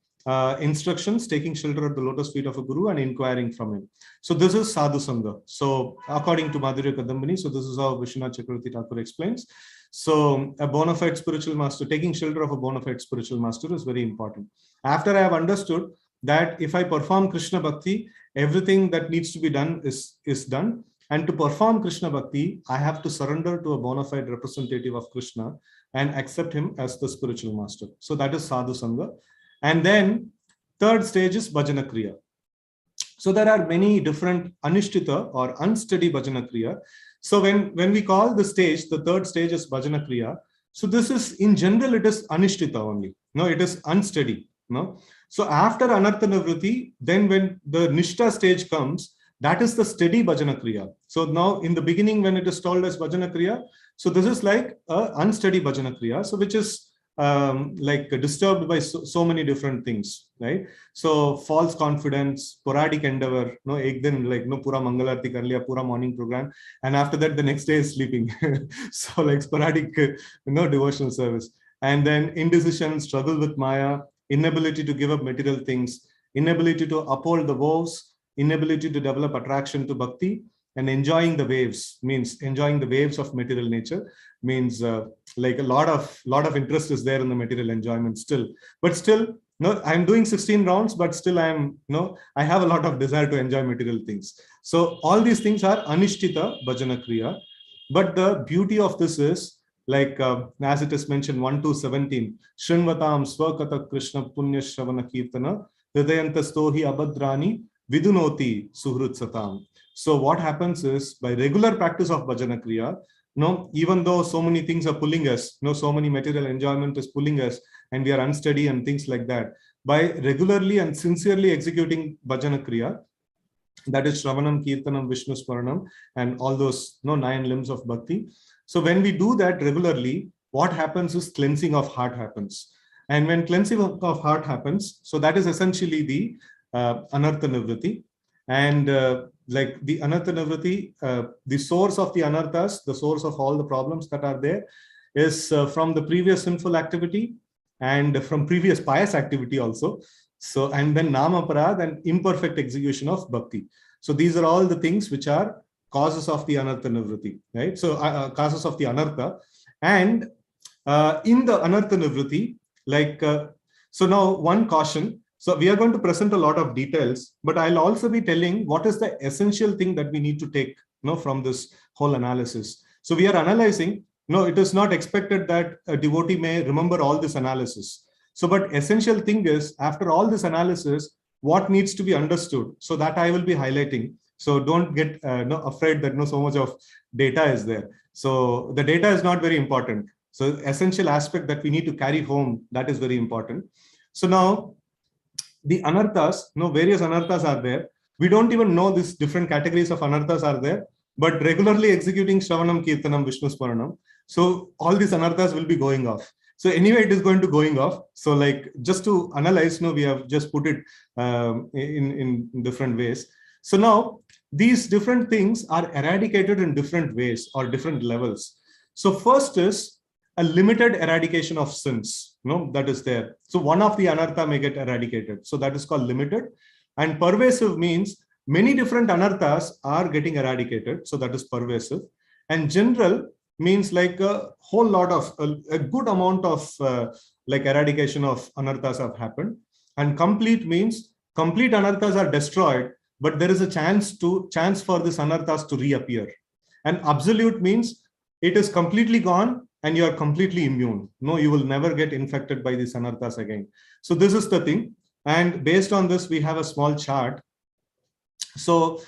instructions, taking shelter at the lotus feet of a guru and inquiring from him. So this is Sadhu Sangha. So according to Madhurya Kadambini, so this is how Vishwanath Chakravarti Thakur explains. So a bona fide spiritual master, taking shelter of a bona fide spiritual master is very important. After I have understood that if I perform Krishna Bhakti, everything that needs to be done is done. And to perform Krishna Bhakti, I have to surrender to a bona fide representative of Krishna and accept him as the spiritual master. So that is Sadhu Sangha. And then third stage is Bhajana Kriya. So there are many different anishtita or unsteady Bhajana Kriya. So when we call the stage, the third stage is Bhajana Kriya. So this is, in general, it is anishtita only. No, it is unsteady. No. So after Anartha Nivritti, then when the Nishta stage comes, that is the steady Bhajana Kriya. So now in the beginning, when it is told as Bhajana Kriya, so this is like a unsteady Bhajana Kriya, so which is like disturbed by so many different things, right? So false confidence, sporadic endeavor, no, ek din like no pura Mangalarti kar liya, pura morning program, and after that the next day is sleeping. So like sporadic, devotional service, and then indecision, struggle with Maya, inability to give up material things, inability to uphold the vows, inability to develop attraction to bhakti, and enjoying the waves, means enjoying the waves of material nature, means like a lot of interest is there in the material enjoyment still, but still, no, I'm doing 16 rounds, but still I have a lot of desire to enjoy material things. So all these things are anishtita bhajana kriya. But the beauty of this is, like as it is mentioned 1 to 17, Shrinvatam Swakata Krishna Punya Shravana Kirtana Hridayantastohi Abhadrani Vidunoti Suhrut Satam. So what happens is, by regular practice of Bhajana Kriya, even though so many things are pulling us, so many material enjoyment is pulling us and we are unsteady and things like that, by regularly and sincerely executing Bhajana Kriya, that is Shravanam, Kirtanam, Vishnu Smaranam, and all those 9 limbs of Bhakti. So when we do that regularly, what happens is cleansing of heart happens. And when cleansing of heart happens, so that is essentially the Anartha Nivritti. And like the Anartha Nivritti, the source of the Anarthas, the source of all the problems that are there, is from the previous sinful activity and from previous pious activity also. So, and then Nama Parad and imperfect execution of Bhakti. So these are all the things which are causes of the Anartha Nivritti, right? So causes of the Anartha. And in the Anartha Nivritti, like, so now one caution. So we are going to present a lot of details, but I'll also be telling what is the essential thing that we need to take from this whole analysis. So we are analyzing, it is not expected that a devotee may remember all this analysis. So, but essential thing is, after all this analysis, what needs to be understood? So that I will be highlighting. So don't get afraid that so much of data is there. So the data is not very important. So essential aspect that we need to carry home, that is very important. So now, the anarthas, various anarthas are there. We don't even know these different categories of anarthas are there, but regularly executing Shravanam, Kirtanam, Vishnu Smaranam. So all these anarthas will be going off. So anyway, it is going to going off. So like just to analyze, we have just put it in different ways. So now these different things are eradicated in different ways or different levels. So first is a limited eradication of sins, that is there. So one of the anartha may get eradicated. So that is called limited. And pervasive means many different anarthas are getting eradicated. So that is pervasive. And general means like a whole lot of, a good amount of like eradication of anarthas have happened. And complete means complete anarthas are destroyed, but there is a chance for this anarthas to reappear. And absolute means it is completely gone, and you are completely immune. No, you will never get infected by these anarthas again. So this is the thing. And based on this, we have a small chart. So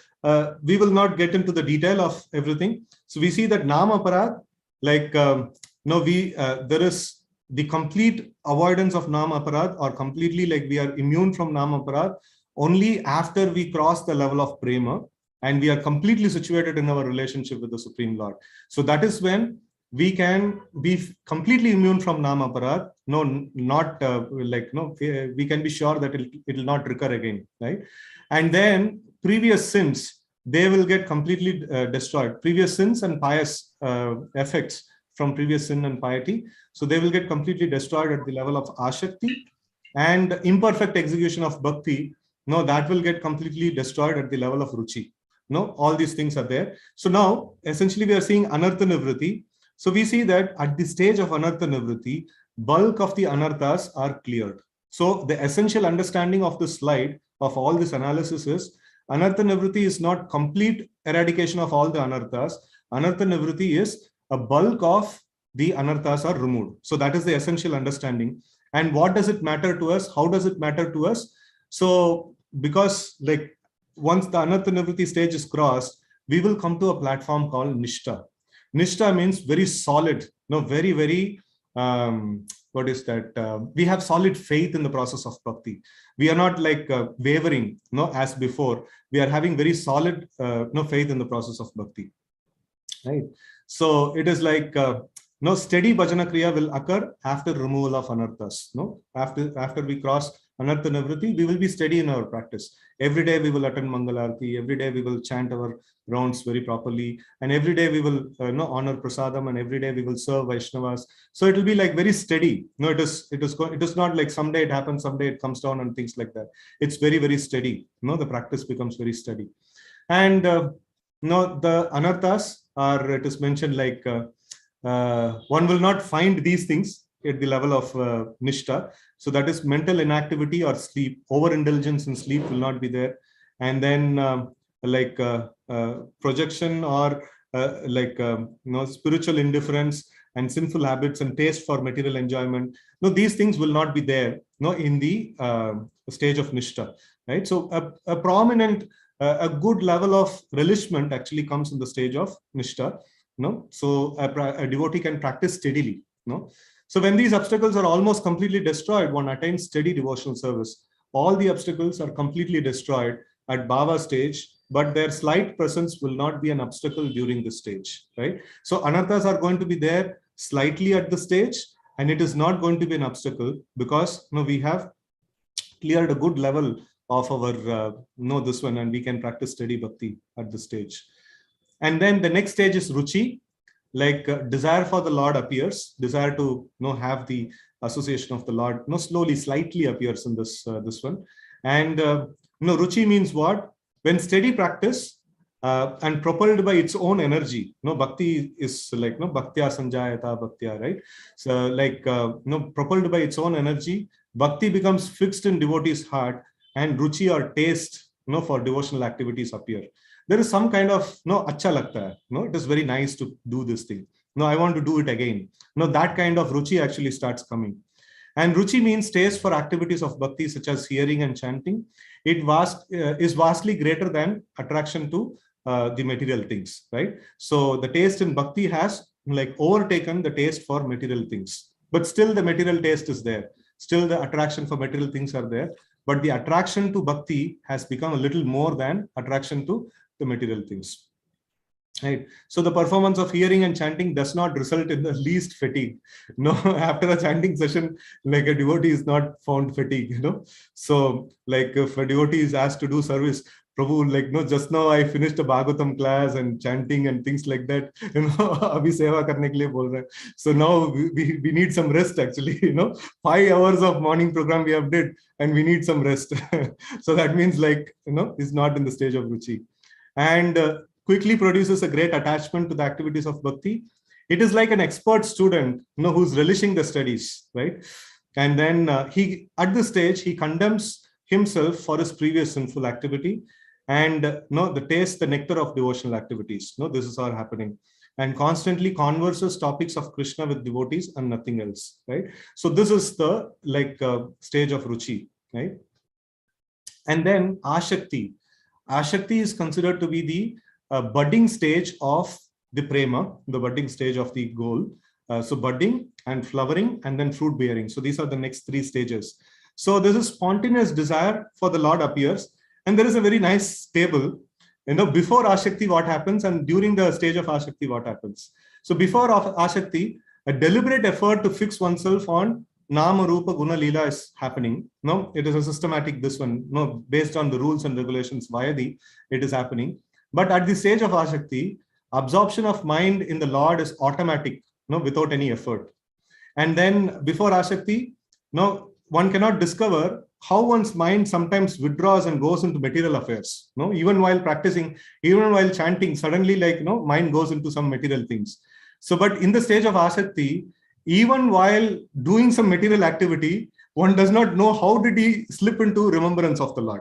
we will not get into the detail of everything. So we see that Nama Aparad, like, there is the complete avoidance of Nama Aparad, or completely like we are immune from Nama Aparad only after we cross the level of Prema and we are completely situated in our relationship with the Supreme Lord. So that is when we can be completely immune from Nama Aparad. No, not we can be sure that it will not recur again, right? And then previous sins, they will get completely destroyed. Previous sins and pious effects from previous sin and piety, so they will get completely destroyed at the level of Ashakti, and imperfect execution of Bhakti, no, that will get completely destroyed at the level of Ruchi. No, all these things are there. So now, essentially, we are seeing Anartha Nivritti. So we see that at the stage of Anartha Nivritti, bulk of the Anarthas are cleared. So the essential understanding of this slide, of all this analysis, is Anartha Nivritti is not complete eradication of all the Anarthas. Anartha Nivritti is a bulk of the Anarthas are removed. So that is the essential understanding. And what does it matter to us? How does it matter to us? So because like once the Anartha Nivritti stage is crossed, we will come to a platform called Nishta. Nishta means very solid, very, very, what is that? We have solid faith in the process of bhakti. We are not like wavering, as before. We are having very solid, faith in the process of bhakti, right? So it is like, steady bhajana kriya will occur after removal of anarthas. After we cross Anartha Nivritti, we will be steady in our practice. Every day we will attend Mangalarti. Every day we will chant our rounds very properly. And every day we will honor Prasadam, and every day we will serve Vaishnavas. So it will be like very steady. It is not like someday it happens, someday it comes down and things like that. It's very, very steady. The practice becomes very steady. And the anarthas are, it is mentioned like one will not find these things at the level of Nishta. So that is mental inactivity or sleep. Overindulgence in sleep will not be there. And then projection or spiritual indifference and sinful habits and taste for material enjoyment. These things will not be there in the stage of Nishta. Right? So a prominent, a good level of relishment actually comes in the stage of Nishta. So a devotee can practice steadily. So when these obstacles are almost completely destroyed, one attains steady devotional service. All the obstacles are completely destroyed at Bhava stage, but their slight presence will not be an obstacle during this stage, right? So anarthas are going to be there slightly at the stage, and it is not going to be an obstacle because we have cleared a good level of our this one, and we can practice steady bhakti at this stage. And then the next stage is Ruchi. Like desire for the Lord appears, desire to have the association of the Lord, slowly, slightly appears in this one. And Ruchi means what? When steady practice and propelled by its own energy. Bhakti is like bhaktya sanjayata bhaktya, right? So like propelled by its own energy, bhakti becomes fixed in devotee's heart, and ruchi or taste for devotional activities appear. There is some kind of acha lagta hai, it is very nice to do this thing. I want to do it again. That kind of ruchi actually starts coming. And ruchi means taste for activities of bhakti such as hearing and chanting. It is vastly greater than attraction to the material things, right? So the taste in bhakti has like overtaken the taste for material things, but still the material taste is there. Still the attraction for material things are there, but the attraction to bhakti has become a little more than attraction to the material things. Right. So the performance of hearing and chanting does not result in the least fatigue. After a chanting session, like a devotee is not found fatigue, So like if a devotee is asked to do service, Prabhu, like, just now I finished a Bhagavatam class and chanting and things like that, abhi seva karne ke liye bol rahe. So now we need some rest actually, 5 hours of morning program we have did and we need some rest. So that means like, is not in the stage of ruchi. And quickly produces a great attachment to the activities of bhakti. It is like an expert student, who's relishing the studies, right? And then he, at this stage, he condemns himself for his previous sinful activity and the taste, the nectar of devotional activities. This is all happening. and constantly converses topics of Krishna with devotees and nothing else, right? So this is the stage of Ruchi, right? And then Ashakti. Ashakti is considered to be the budding stage of the prema, the budding stage of the goal. So budding and flowering and then fruit bearing. So these are the next three stages. So this is spontaneous desire for the Lord appears. And there is a very nice table, before Ashakti what happens and during the stage of Ashakti what happens. So before Ashakti, a deliberate effort to fix oneself on Nama, Rupa, Guna, Leela is happening. No, it is a systematic, this one, no, based on the rules and regulations via it is happening. But at the stage of Ashakti, absorption of mind in the Lord is automatic, without any effort. And then before Ashakti, one cannot discover how one's mind sometimes withdraws and goes into material affairs. Even while practicing, even while chanting, suddenly mind goes into some material things. So, but in the stage of Ashakti, even while doing some material activity, one does not know how did he slip into remembrance of the Lord.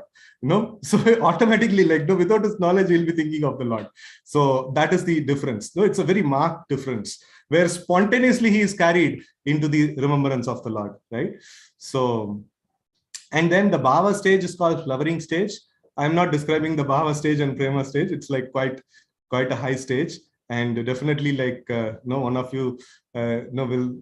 So automatically, without his knowledge, he'll be thinking of the Lord. So that is the difference. It's a very marked difference where spontaneously he is carried into the remembrance of the Lord, right? So, and then the Bhava stage is called flowering stage. I'm not describing the Bhava stage and Prema stage. It's quite a high stage. And definitely one of you will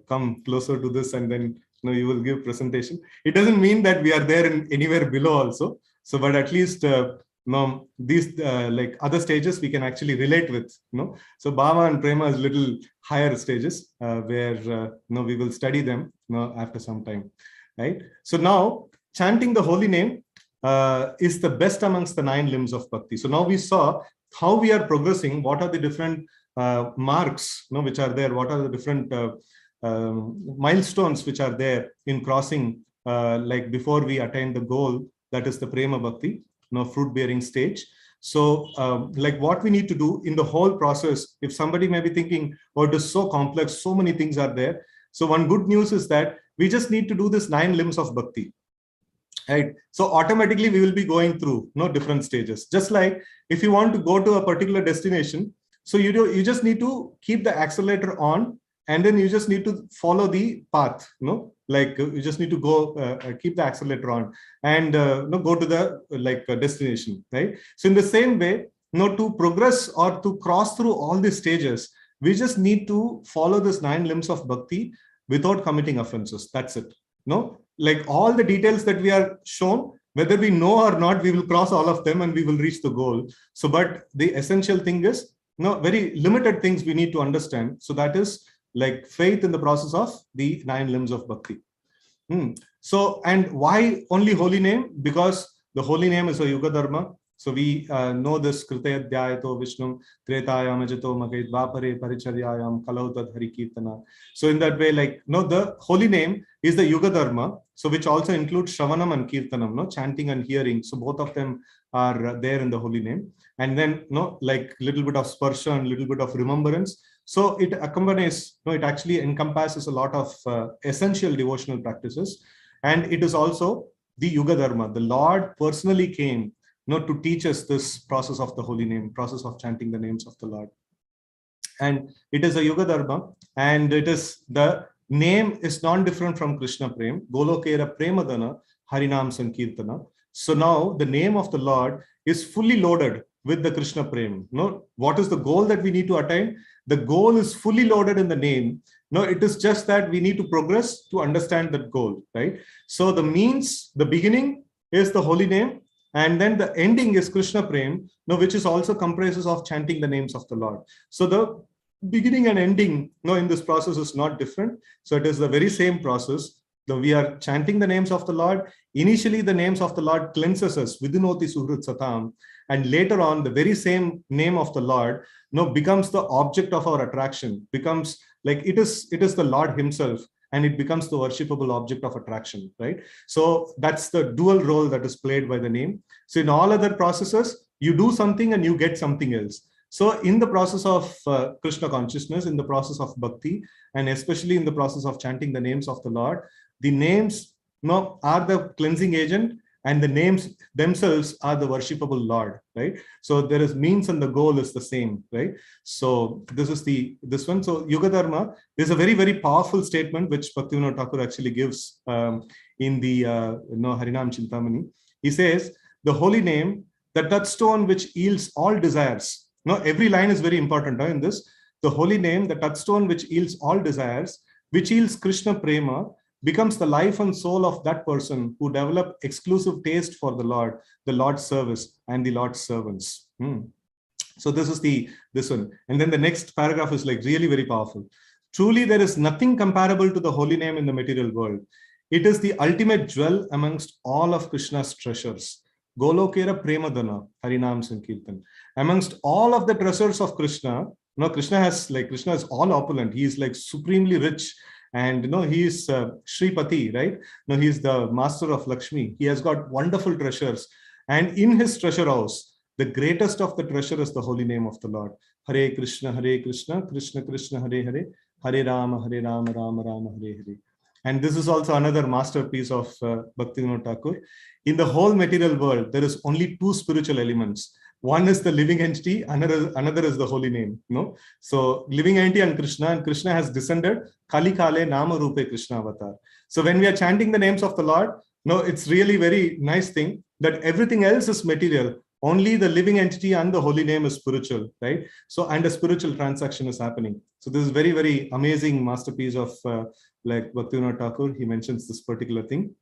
come closer to this and then you will give presentation. It doesn't mean that we are there in anywhere below also. So, but at least these other stages we can actually relate with. So Bhava and Prema is little higher stages where we will study them after some time, right? So now chanting the holy name is the best amongst the 9 limbs of bhakti. So now we saw how we are progressing, what are the different marks which are there, what are the different milestones which are there in crossing before we attain the goal, that is the prema bhakti, fruit bearing stage. So what we need to do in the whole process, if somebody may be thinking, oh, it is so complex, so many things are there. So one good news is that we just need to do this 9 limbs of bhakti. Right. So automatically we will be going through different stages. Just like if you want to go to a particular destination, so you just need to keep the accelerator on, and then you just need to follow the path. You just need to go keep the accelerator on and go to the destination. Right. So in the same way, to progress or to cross through all these stages, we just need to follow this 9 limbs of bhakti without committing offenses. That's it. All the details that we are shown, whether we know or not, we will cross all of them and we will reach the goal. So, but the essential thing is, very limited things we need to understand. So that is faith in the process of the 9 limbs of bhakti. So, and why only holy name? Because the holy name is a yuga dharma. So we know this Krite Dhyayato Vishnum Tretayam Ajito Magait Vapare Paricharyayam Kalautad Harikirtana. So in that way, the holy name is the Yuga Dharma, so which also includes Shravanam and Kirtanam, chanting and hearing. So both of them are there in the holy name. And then, little bit of sparsha and little bit of remembrance. So it accompanies, it actually encompasses a lot of essential devotional practices. And it is also the Yuga Dharma. The Lord personally came to teach us this process of the holy name, process of chanting the names of the Lord. And it is a Yuga Dharma, and it is the name is non-different from Krishna Prem, Golokera Premadana, Harinam Sankirtana. So now the name of the Lord is fully loaded with the Krishna Prem. What is the goal that we need to attain? The goal is fully loaded in the name. It is just that we need to progress to understand that goal, right? So the means, the beginning is the holy name, and then the ending is Krishna Prem, which is also comprises of chanting the names of the Lord. So the beginning and ending in this process is not different. So it is the very same process. We are chanting the names of the Lord. Initially, the names of the Lord cleanses us, Vidinoti Suhrit Satam. And later on, the very same name of the Lord becomes the object of our attraction, becomes it is the Lord himself, and it becomes the worshipable object of attraction, right? So that's the dual role that is played by the name. So in all other processes, you do something and you get something else. So in the process of Krishna consciousness, in the process of bhakti, and especially in the process of chanting the names of the Lord, the names are the cleansing agent, and the names themselves are the worshipable Lord, right? So there is means and the goal is the same, right? So this is this one. So Yuga Dharma is a very, very powerful statement which Bhaktivinoda Thakur actually gives in the Harinam Chintamani. He says, the holy name, the touchstone which yields all desires. Now, every line is very important in this. The holy name, the touchstone which yields all desires, which yields Krishna Prema, becomes the life and soul of that person who developed exclusive taste for the Lord's service and the Lord's servants. So this is this one. And then the next paragraph is like really very powerful. Truly, there is nothing comparable to the holy name in the material world. It is the ultimate jewel amongst all of Krishna's treasures. Golokera Premadana, Harinam Sankirtan. Amongst all of the treasures of Krishna, Krishna is all opulent. He is like supremely rich. And he is Shripati, right? He is the master of Lakshmi. He has got wonderful treasures. And in his treasure house, the greatest of the treasure is the holy name of the Lord. Hare Krishna, Krishna Krishna, Hare Hare, Hare Rama, Rama Rama, Hare Hare. And this is also another masterpiece of Bhaktivinoda Thakur. In the whole material world, there is only two spiritual elements. One is the living entity, another is the holy name. So living entity and Krishna has descended. Kali Kale Nama Rupe Krishna Avatar. So when we are chanting the names of the Lord, it's really very nice thing that everything else is material. Only the living entity and the holy name is spiritual, right? So, and a spiritual transaction is happening. So this is very, very amazing masterpiece of like Bhaktivinoda Thakur. He mentions this particular thing.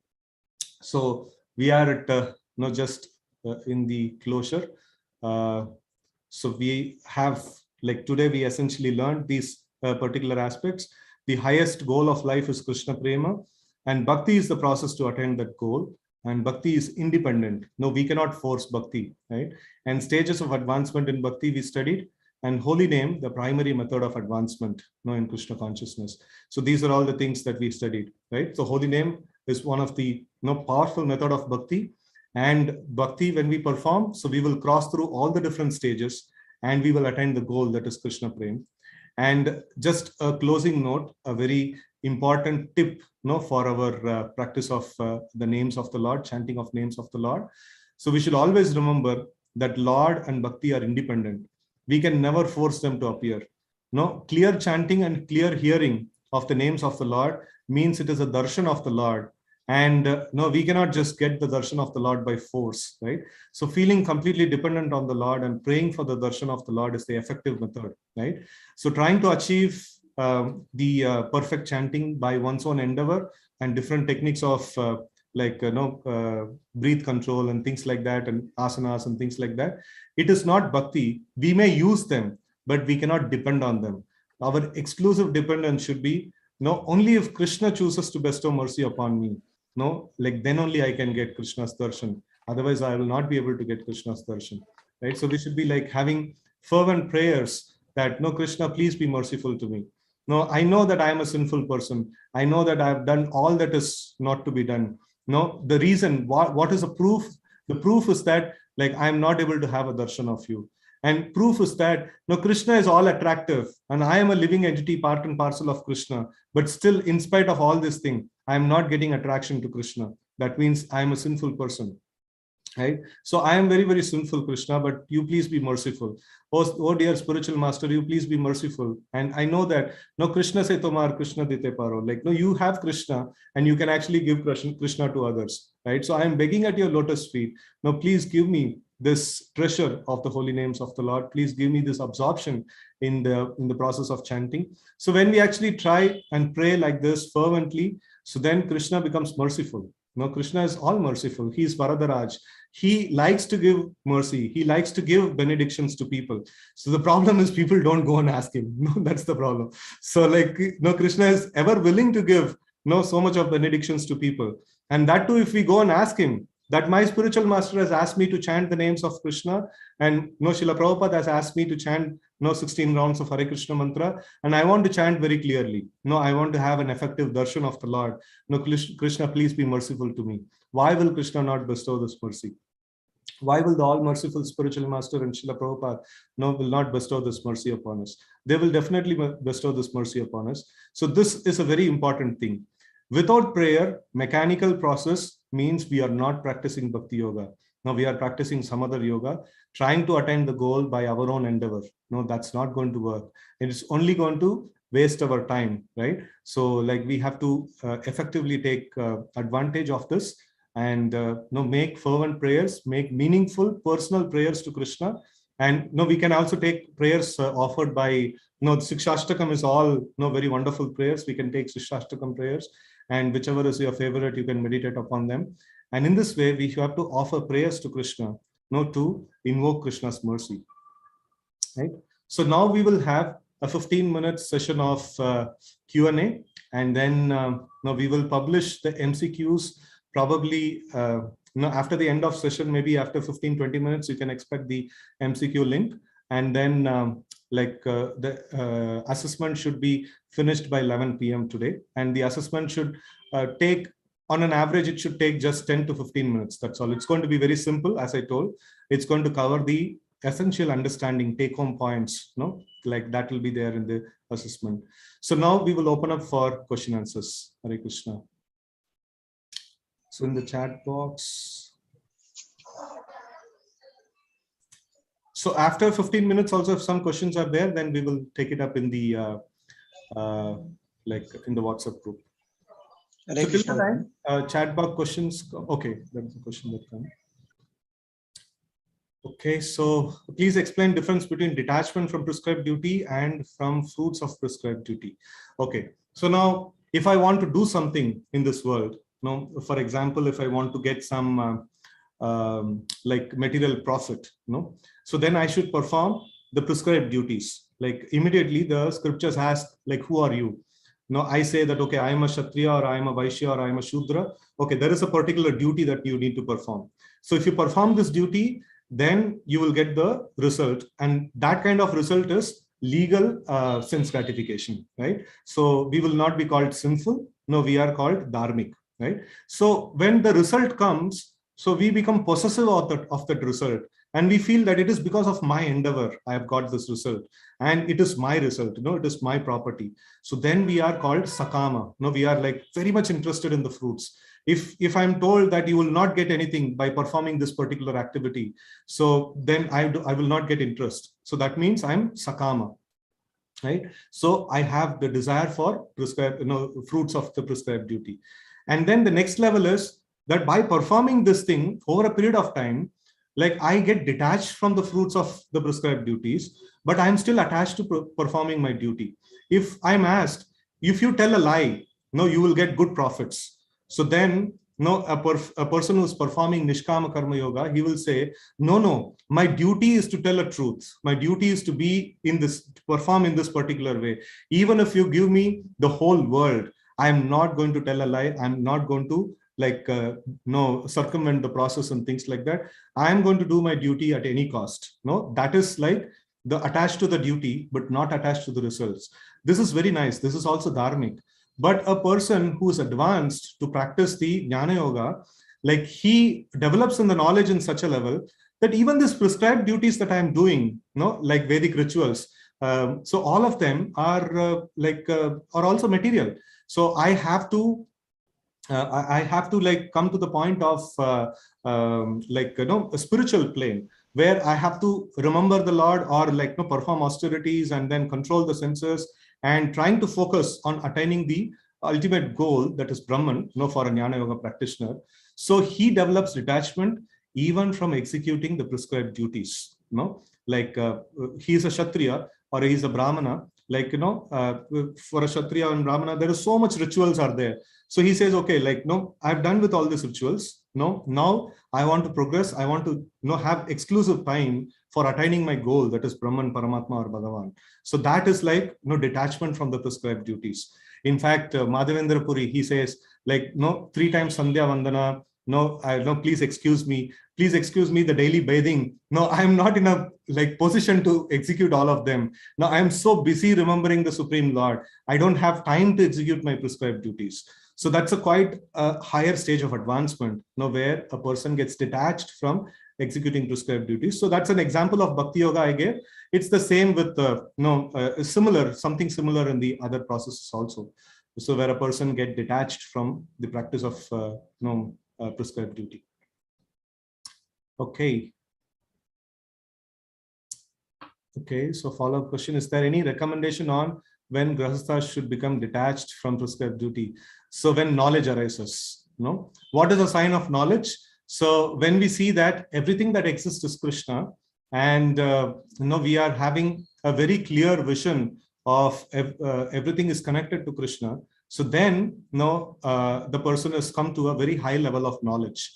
So we are at just in the closure. So we have, like today, we essentially learned these particular aspects. The highest goal of life is Krishna Prema, and Bhakti is the process to attain that goal. And Bhakti is independent. No, we cannot force Bhakti, right? And stages of advancement in Bhakti we studied, and holy name, the primary method of advancement, in Krishna consciousness. So these are all the things that we studied, right? So holy name is one of the powerful method of Bhakti. And Bhakti, when we perform, so we will cross through all the different stages and we will attain the goal, that is Krishna Prem. And just a closing note, a very important tip for our practice of the names of the Lord, chanting of names of the Lord. So we should always remember that Lord and Bhakti are independent. We can never force them to appear. Clear chanting and clear hearing of the names of the Lord means it is a darshan of the Lord. And we cannot just get the darshan of the Lord by force, right? So feeling completely dependent on the Lord and praying for the darshan of the Lord is the effective method, right? So trying to achieve the perfect chanting by one's own endeavor and different techniques of breath control and things like that, and asanas and things like that, it is not Bhakti. We may use them, but we cannot depend on them. Our exclusive dependence should be only if Krishna chooses to bestow mercy upon me. Then only I can get Krishna's darshan. Otherwise, I will not be able to get Krishna's darshan, right? So we should be like having fervent prayers that, Krishna, please be merciful to me. I know that I am a sinful person. I know that I have done all that is not to be done. The reason, what is the proof? The proof is that I am not able to have a darshan of you. And proof is that Krishna is all attractive and I am a living entity, part and parcel of Krishna. But still, in spite of all this thing, I am not getting attraction to Krishna. That means I am a sinful person, right? So I am very, very sinful, Krishna, but you please be merciful. Oh dear spiritual master, you please be merciful. And I know that Krishna se tomar Krishna dite paro. You have Krishna and you can actually give Krishna to others, right? So I am begging at your lotus feet. Please give me this treasure of the holy names of the Lord. Please give me this absorption in the process of chanting. So when we actually try and pray like this fervently, so then Krishna becomes merciful. Krishna is all merciful. He is Varadaraj. He likes to give mercy. He likes to give benedictions to people. So the problem is people don't go and ask him. That's the problem. So Krishna is ever willing to give so much of benedictions to people. And that too, if we go and ask him, that my spiritual master has asked me to chant the names of Krishna, and Srila Prabhupada has asked me to chant 16 rounds of Hare Krishna mantra, and I want to chant very clearly. I want to have an effective darshan of the Lord. Krishna, please be merciful to me. Why will Krishna not bestow this mercy? Why will the all-merciful spiritual master and Srila Prabhupada will not bestow this mercy upon us? They will definitely bestow this mercy upon us. So this is a very important thing. Without prayer, mechanical process means we are not practicing bhakti yoga. Now we are practicing some other yoga, trying to attain the goal by our own endeavor. No, that's not going to work. It's only going to waste our time, right? So like we have to effectively take advantage of this and make fervent prayers, make meaningful personal prayers to Krishna. And we can also take prayers offered by Sikshashtakam is all very wonderful prayers. We can take Sikshashtakam prayers, and whichever is your favorite, you can meditate upon them. And in this way, we have to offer prayers to Krishna, to invoke Krishna's mercy. Right. So now we will have a 15-minute session of Q&A, and then we will publish the MCQs probably after the end of session, maybe after 15-20 minutes, you can expect the MCQ link. And then the assessment should be finished by 11 p.m. today. And the assessment should take, on an average, it should take just 10 to 15 minutes. That's all. It's going to be very simple, as I told. It's going to cover the essential understanding, take-home points, like that will be there in the assessment. So now we will open up for question answers. Hare Krishna. So in the chat box. So after 15 minutes, also if some questions are there, then we will take it up in the in the WhatsApp group. So till the time, chat box questions. Okay, that's a question that comes. Okay, so please explain difference between detachment from prescribed duty and from fruits of prescribed duty. Okay, so now if I want to do something in this world, for example, if I want to get some material profit, so then I should perform the prescribed duties. Like immediately the scriptures ask, like, who are you? I say that, okay, I am a Kshatriya, or I am a Vaishya, or I am a Shudra. Okay, there is a particular duty that you need to perform. So if you perform this duty, then you will get the result, and that kind of result is legal sense gratification, right? So we will not be called sinful. No, we are called dharmic, right? So when the result comes, so we become possessive of that result, and we feel that it is because of my endeavor I have got this result, and it is my result, it is my property. So then we are called sakama. We are like very much interested in the fruits. If I'm told that you will not get anything by performing this particular activity, so then I will not get interest. So that means I'm sakama, right? So I have the desire for prescribed, fruits of the prescribed duty. And then the next level is that by performing this thing over a period of time, like I get detached from the fruits of the prescribed duties, but I'm still attached to performing my duty. If I'm asked, if you tell a lie, you will get good profits. So then, a person who's performing Nishkama Karma Yoga, he will say, no, my duty is to tell a truth. My duty is to be in this, perform in this particular way. Even if you give me the whole world, I'm not going to tell a lie. I'm not going to circumvent the process and things like that. I'm going to do my duty at any cost. That is like the attached to the duty, but not attached to the results. This is very nice. This is also dharmic. But a person who is advanced to practice the Jnana Yoga, like he develops in the knowledge in such a level that even these prescribed duties that I'm doing, like Vedic rituals, so all of them are are also material. So I have to come to the point of a spiritual plane where I have to remember the Lord, or perform austerities and then control the senses, and trying to focus on attaining the ultimate goal, that is Brahman, for a Jnana Yoga practitioner. So he develops detachment even from executing the prescribed duties. He is a Kshatriya or he is a Brahmana. For a Kshatriya and Brahmana, there is so much rituals are there. So he says, okay, I've done with all these rituals. Now I want to progress. I want to have exclusive time for attaining my goal, that is Brahman, Paramatma, or Bhagavan. So that is detachment from the prescribed duties. In fact, Madhavendra Puri, he says 3 times Sandhya Vandana. Please excuse me. Please excuse me the daily bathing. I'm not in a position to execute all of them. Now I'm so busy remembering the Supreme Lord. I don't have time to execute my prescribed duties. So that's a quite higher stage of advancement, where a person gets detached from executing prescribed duties. So that's an example of Bhakti Yoga I gave. It's the same with something similar in the other processes also. So where a person get detached from the practice of prescribed duty. Okay. Okay, so follow-up question, is there any recommendation on when grahasthas should become detached from prescribed duty? So when knowledge arises, no? What is a sign of knowledge? So when we see that everything that exists is Krishna, and we are having a very clear vision of everything is connected to Krishna. So then the person has come to a very high level of knowledge.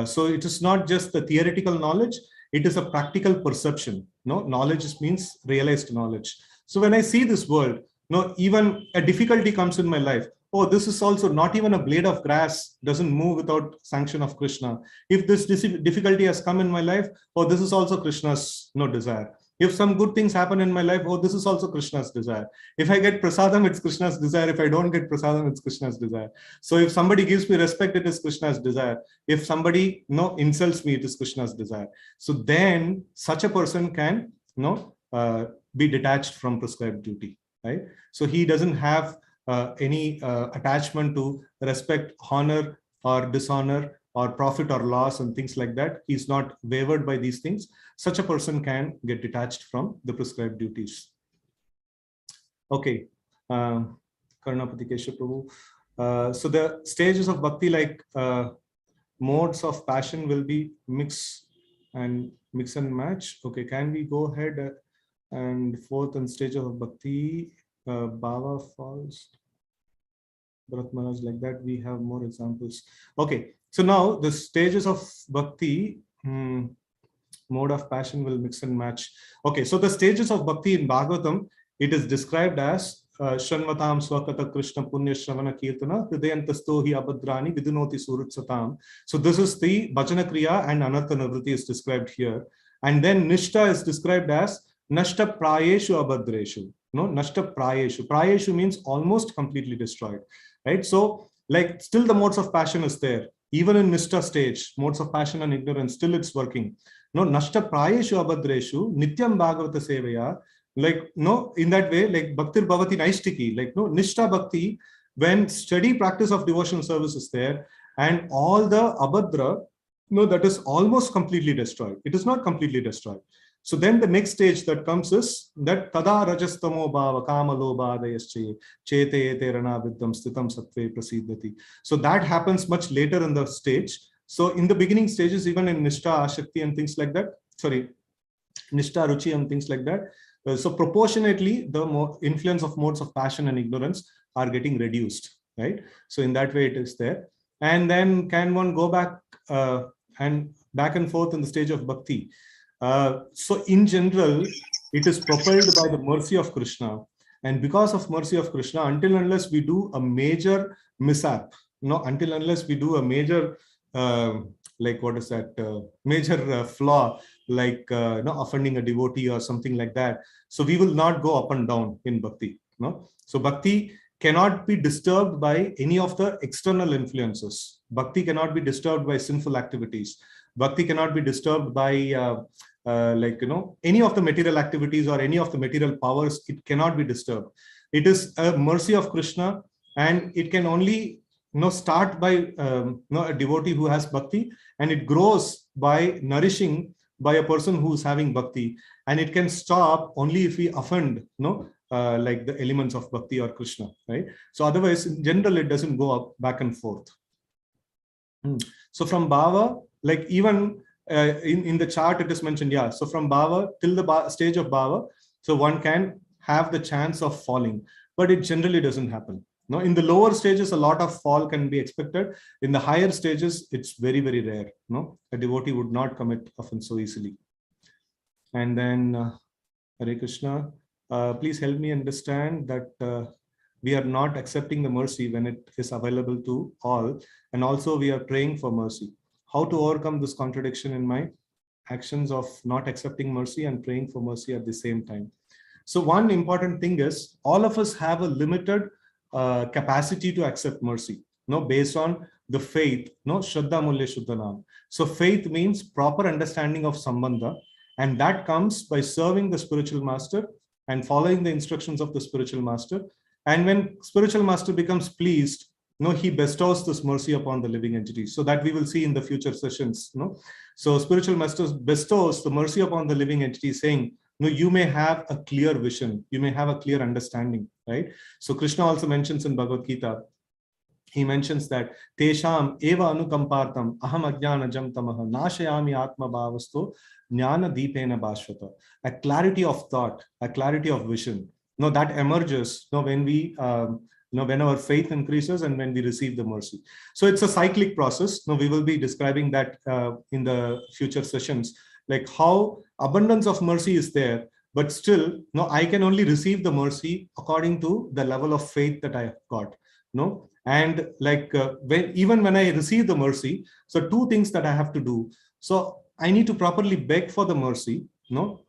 So it is not just the theoretical knowledge, it is a practical perception. Knowledge means realized knowledge. So when I see this world, even a difficulty comes in my life. Oh, this is also not even a blade of grass doesn't move without sanction of Krishna. If this difficulty has come in my life, oh, this is also Krishna's desire. If some good things happen in my life, oh, this is also Krishna's desire. If I get prasadam, it's Krishna's desire. If I don't get prasadam, it's Krishna's desire. So if somebody gives me respect, it is Krishna's desire. If somebody insults me, it is Krishna's desire. So then such a person can be detached from prescribed duty, right? So he doesn't have any attachment to respect, honor or dishonor or profit or loss and things like that. He's not wavered by these things. Such a person can get detached from the prescribed duties. Okay. Karnapati Kesha Prabhu. So the stages of bhakti, like modes of passion, will be mix and match. Okay, can we go ahead and fourth and stage of bhakti, Bhava falls, Bharat Maharaj, like that. We have more examples. Okay, so now the stages of bhakti, mode of passion will mix and match. Okay, so the stages of bhakti in Bhagavatam, it is described as Shanvatam Swakata Krishna Punya Shravana Kirtana Hridayantasto hi Abhadrani Vidunoti Surutsatam. So this is the Bhajana Kriya and Anartha Nivritti is described here. And then Nishta is described as Nashta Prayeshu Abhadreshu. Nashta Prayeshu. Prayeshu means almost completely destroyed. Right? So like still the modes of passion is there. Even in Nishta stage, modes of passion and ignorance, still it's working. Nashta Prayeshu Abhadreshu Nityam Bhagavata Sevaya. Like, in that way, like Bhaktir Bhavati Naistiki, like, Nishta Bhakti, when steady practice of devotional service is there, and all the Abhadra, that is almost completely destroyed. It is not completely destroyed. So then the next stage that comes is that Tada Rajastamo Bhava Kamalo Bhadayasche Chete Terana Viddham Stitam Sattve Prasiddhati. So that happens much later in the stage. So in the beginning stages, even in Nishta Ashakti and things like that, Nishta Ruchi and things like that, so proportionately, the influence of modes of passion and ignorance are getting reduced, right? So in that way, it is there. And then can one go back and forth in the stage of bhakti? So in general, it is propelled by the mercy of Krishna. And because of mercy of Krishna, until unless we do a major mishap, until unless we do a major like what is that major flaw, like offending a devotee or something like that, so we will not go up and down in bhakti. So bhakti cannot be disturbed by any of the external influences. Bhakti cannot be disturbed by sinful activities. Bhakti cannot be disturbed by any of the material activities or any of the material powers. It cannot be disturbed. It is a mercy of Krishna, and it can only start by a devotee who has bhakti, and it grows by nourishing by a person who is having bhakti, and it can stop only if we offend like the elements of bhakti or Krishna, right? So otherwise, in general, it doesn't go up back and forth. So from bhava, like even in the chart it is mentioned, yeah. So from bhava till the stage of bhava, so one can have the chance of falling, but it generally doesn't happen. In the lower stages, a lot of fall can be expected. In the higher stages, it's very, very rare. A devotee would not commit offense so easily. And then Hare Krishna, please help me understand that we are not accepting the mercy when it is available to all, and also we are praying for mercy. How to overcome this contradiction in my actions of not accepting mercy and praying for mercy at the same time? So one important thing is all of us have a limited capacity to accept mercy, based on the faith, Shraddha Mulya Shuddhanam. So faith means proper understanding of Sambandha, and that comes by serving the spiritual master and following the instructions of the spiritual master. And when spiritual master becomes pleased, he bestows this mercy upon the living entities. So that we will see in the future sessions. So spiritual masters bestows the mercy upon the living entity, saying, you may have a clear vision, you may have a clear understanding, right? So Krishna also mentions in Bhagavad Gita, he mentions that Tesham eva anukampartam aham ajnanajam tamaha nashayami atma bhavasto jnana deepena bhashvata. A clarity of thought, a clarity of vision, that emerges when we when our faith increases and when we receive the mercy. So it's a cyclic process. We will be describing that in the future sessions, like how abundance of mercy is there, but still I can only receive the mercy according to the level of faith that I have got. And like even when I receive the mercy, so two things that I have to do. So I need to properly beg for the mercy,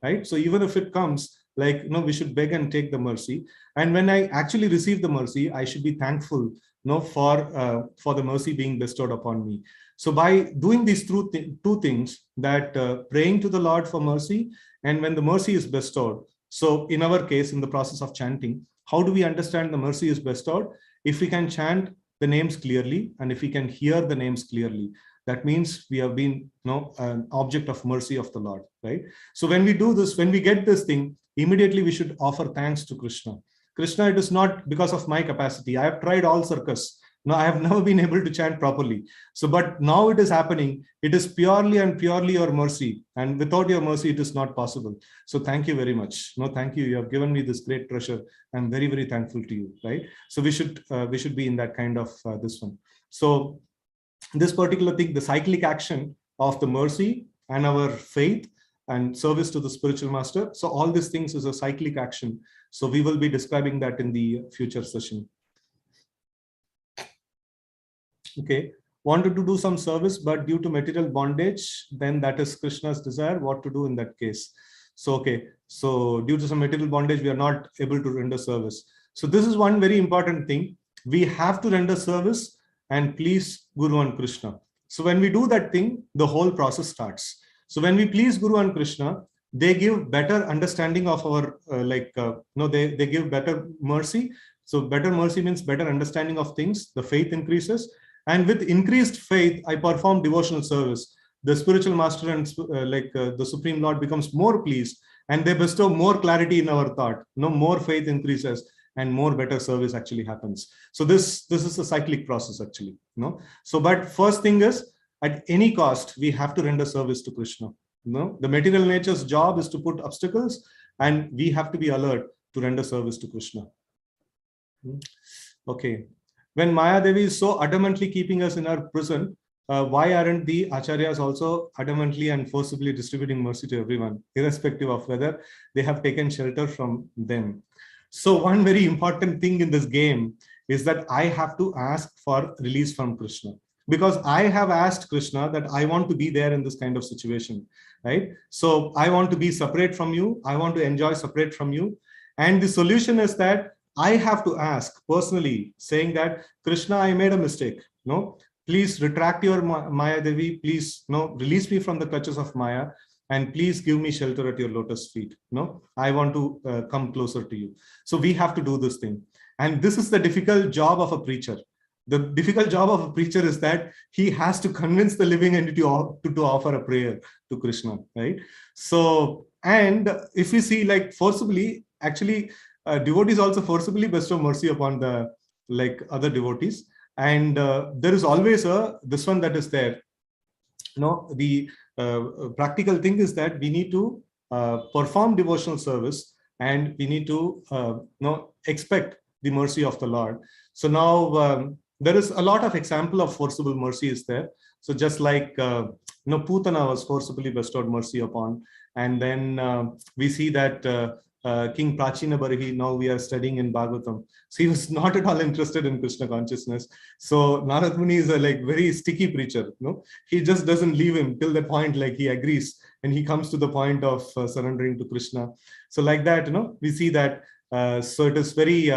right? So even if it comes, like, we should beg and take the mercy. And when I actually receive the mercy, I should be thankful, for the mercy being bestowed upon me. So by doing these two things, that praying to the Lord for mercy, and when the mercy is bestowed. So in our case, in the process of chanting, how do we understand the mercy is bestowed? If we can chant the names clearly, and if we can hear the names clearly, that means we have been an object of mercy of the Lord, right? So when we do this, when we get this thing, immediately we should offer thanks to Krishna. Krishna, it is not because of my capacity. I have tried all circus. I have never been able to chant properly. So, but now it is happening. It is purely and purely your mercy. And without your mercy, it is not possible. So thank you very much. Thank you. You have given me this great treasure. I'm very, very thankful to you, right? So we should be in that kind of this one. So this particular thing, the cyclic action of the mercy and our faith and service to the spiritual master. So all these things is a cyclic action. So we will be describing that in the future session. Okay, wanted to do some service, but due to material bondage, then that is Krishna's desire. What to do in that case? So, okay, so due to some material bondage, we are not able to render service. So this is one very important thing. We have to render service and please Guru and Krishna. So when we do that thing, the whole process starts. So when we please Guru and Krishna, they give better understanding of our, they give better mercy. So better mercy means better understanding of things. The faith increases. And with increased faith, I perform devotional service. The spiritual master and the Supreme Lord becomes more pleased, and they bestow more clarity in our thought. More faith increases, and more better service actually happens. So this is a cyclic process actually. So, but first thing is, at any cost, we have to render service to Krishna. The material nature's job is to put obstacles, and we have to be alert to render service to Krishna. Okay. When Maya Devi is so adamantly keeping us in our prison, why aren't the acharyas also adamantly and forcibly distributing mercy to everyone, irrespective of whether they have taken shelter from them? So one very important thing in this game is that I have to ask for release from Krishna, because I have asked Krishna that I want to be there in this kind of situation, right? So I want to be separate from you. I want to enjoy separate from you. And the solution is that I have to ask personally, saying that, Krishna, I made a mistake. Please retract your Maya Devi. Please, release me from the clutches of Maya, and please give me shelter at your lotus feet. I want to come closer to you. So we have to do this thing. And this is the difficult job of a preacher. The difficult job of a preacher is that he has to convince the living entity to offer a prayer to Krishna, right? So, and if we see, like, forcibly, actually, devotees also forcibly bestow mercy upon the other devotees, and there is always this one that is there. The practical thing is that we need to perform devotional service, and we need to expect the mercy of the Lord. So now there is a lot of example of forcible mercy is there. So just like Putana was forcibly bestowed mercy upon, and then we see that King Prachina Barahi, now we are studying in Bhagavatam. So he was not at all interested in Krishna consciousness. So Narad Muni is a very sticky preacher. He just doesn't leave him till the point he agrees, and he comes to the point of surrendering to Krishna. So like that, we see that. So it is very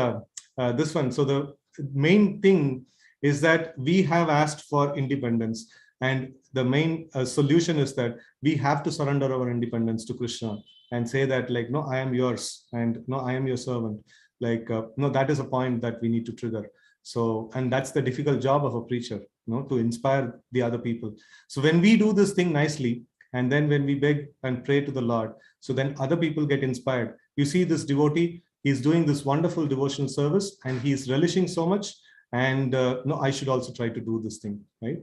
this one. So the main thing is that we have asked for independence, and the main solution is that we have to surrender our independence to Krishna and say that, no, I am yours, and no, I am your servant. That is a point that we need to trigger. So, and that's the difficult job of a preacher, to inspire the other people. So when we do this thing nicely, and then when we beg and pray to the Lord, so then other people get inspired. You see this devotee, he's doing this wonderful devotional service and he's relishing so much. And no, I should also try to do this thing, right?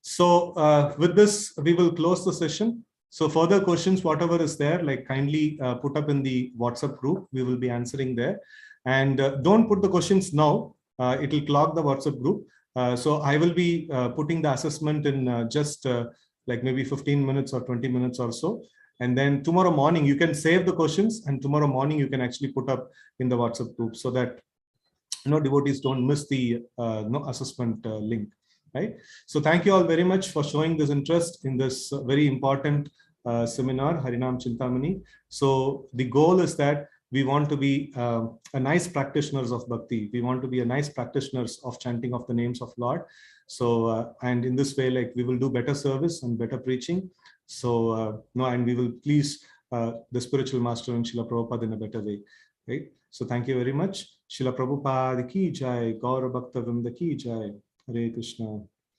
So with this, we will close the session. So further questions, whatever is there, like kindly put up in the WhatsApp group. We will be answering there. And don't put the questions now. It will clog the WhatsApp group. So I will be putting the assessment in just like maybe 15 minutes or 20 minutes or so. And then tomorrow morning, you can save the questions. And tomorrow morning, you can actually put up in the WhatsApp group so that devotees don't miss the assessment link. Right. So thank you all very much for showing this interest in this very important seminar, Harinam Cintamani. So the goal is that we want to be a nice practitioners of Bhakti. We want to be a nice practitioners of chanting of the names of Lord. So, and in this way, like we will do better service and better preaching. So, and we will please the spiritual master and Srila Prabhupada in a better way. Right. So thank you very much. Srila Prabhupada ki jai, Gaura Bhakta Vrinda ki jai. Hare Krishna.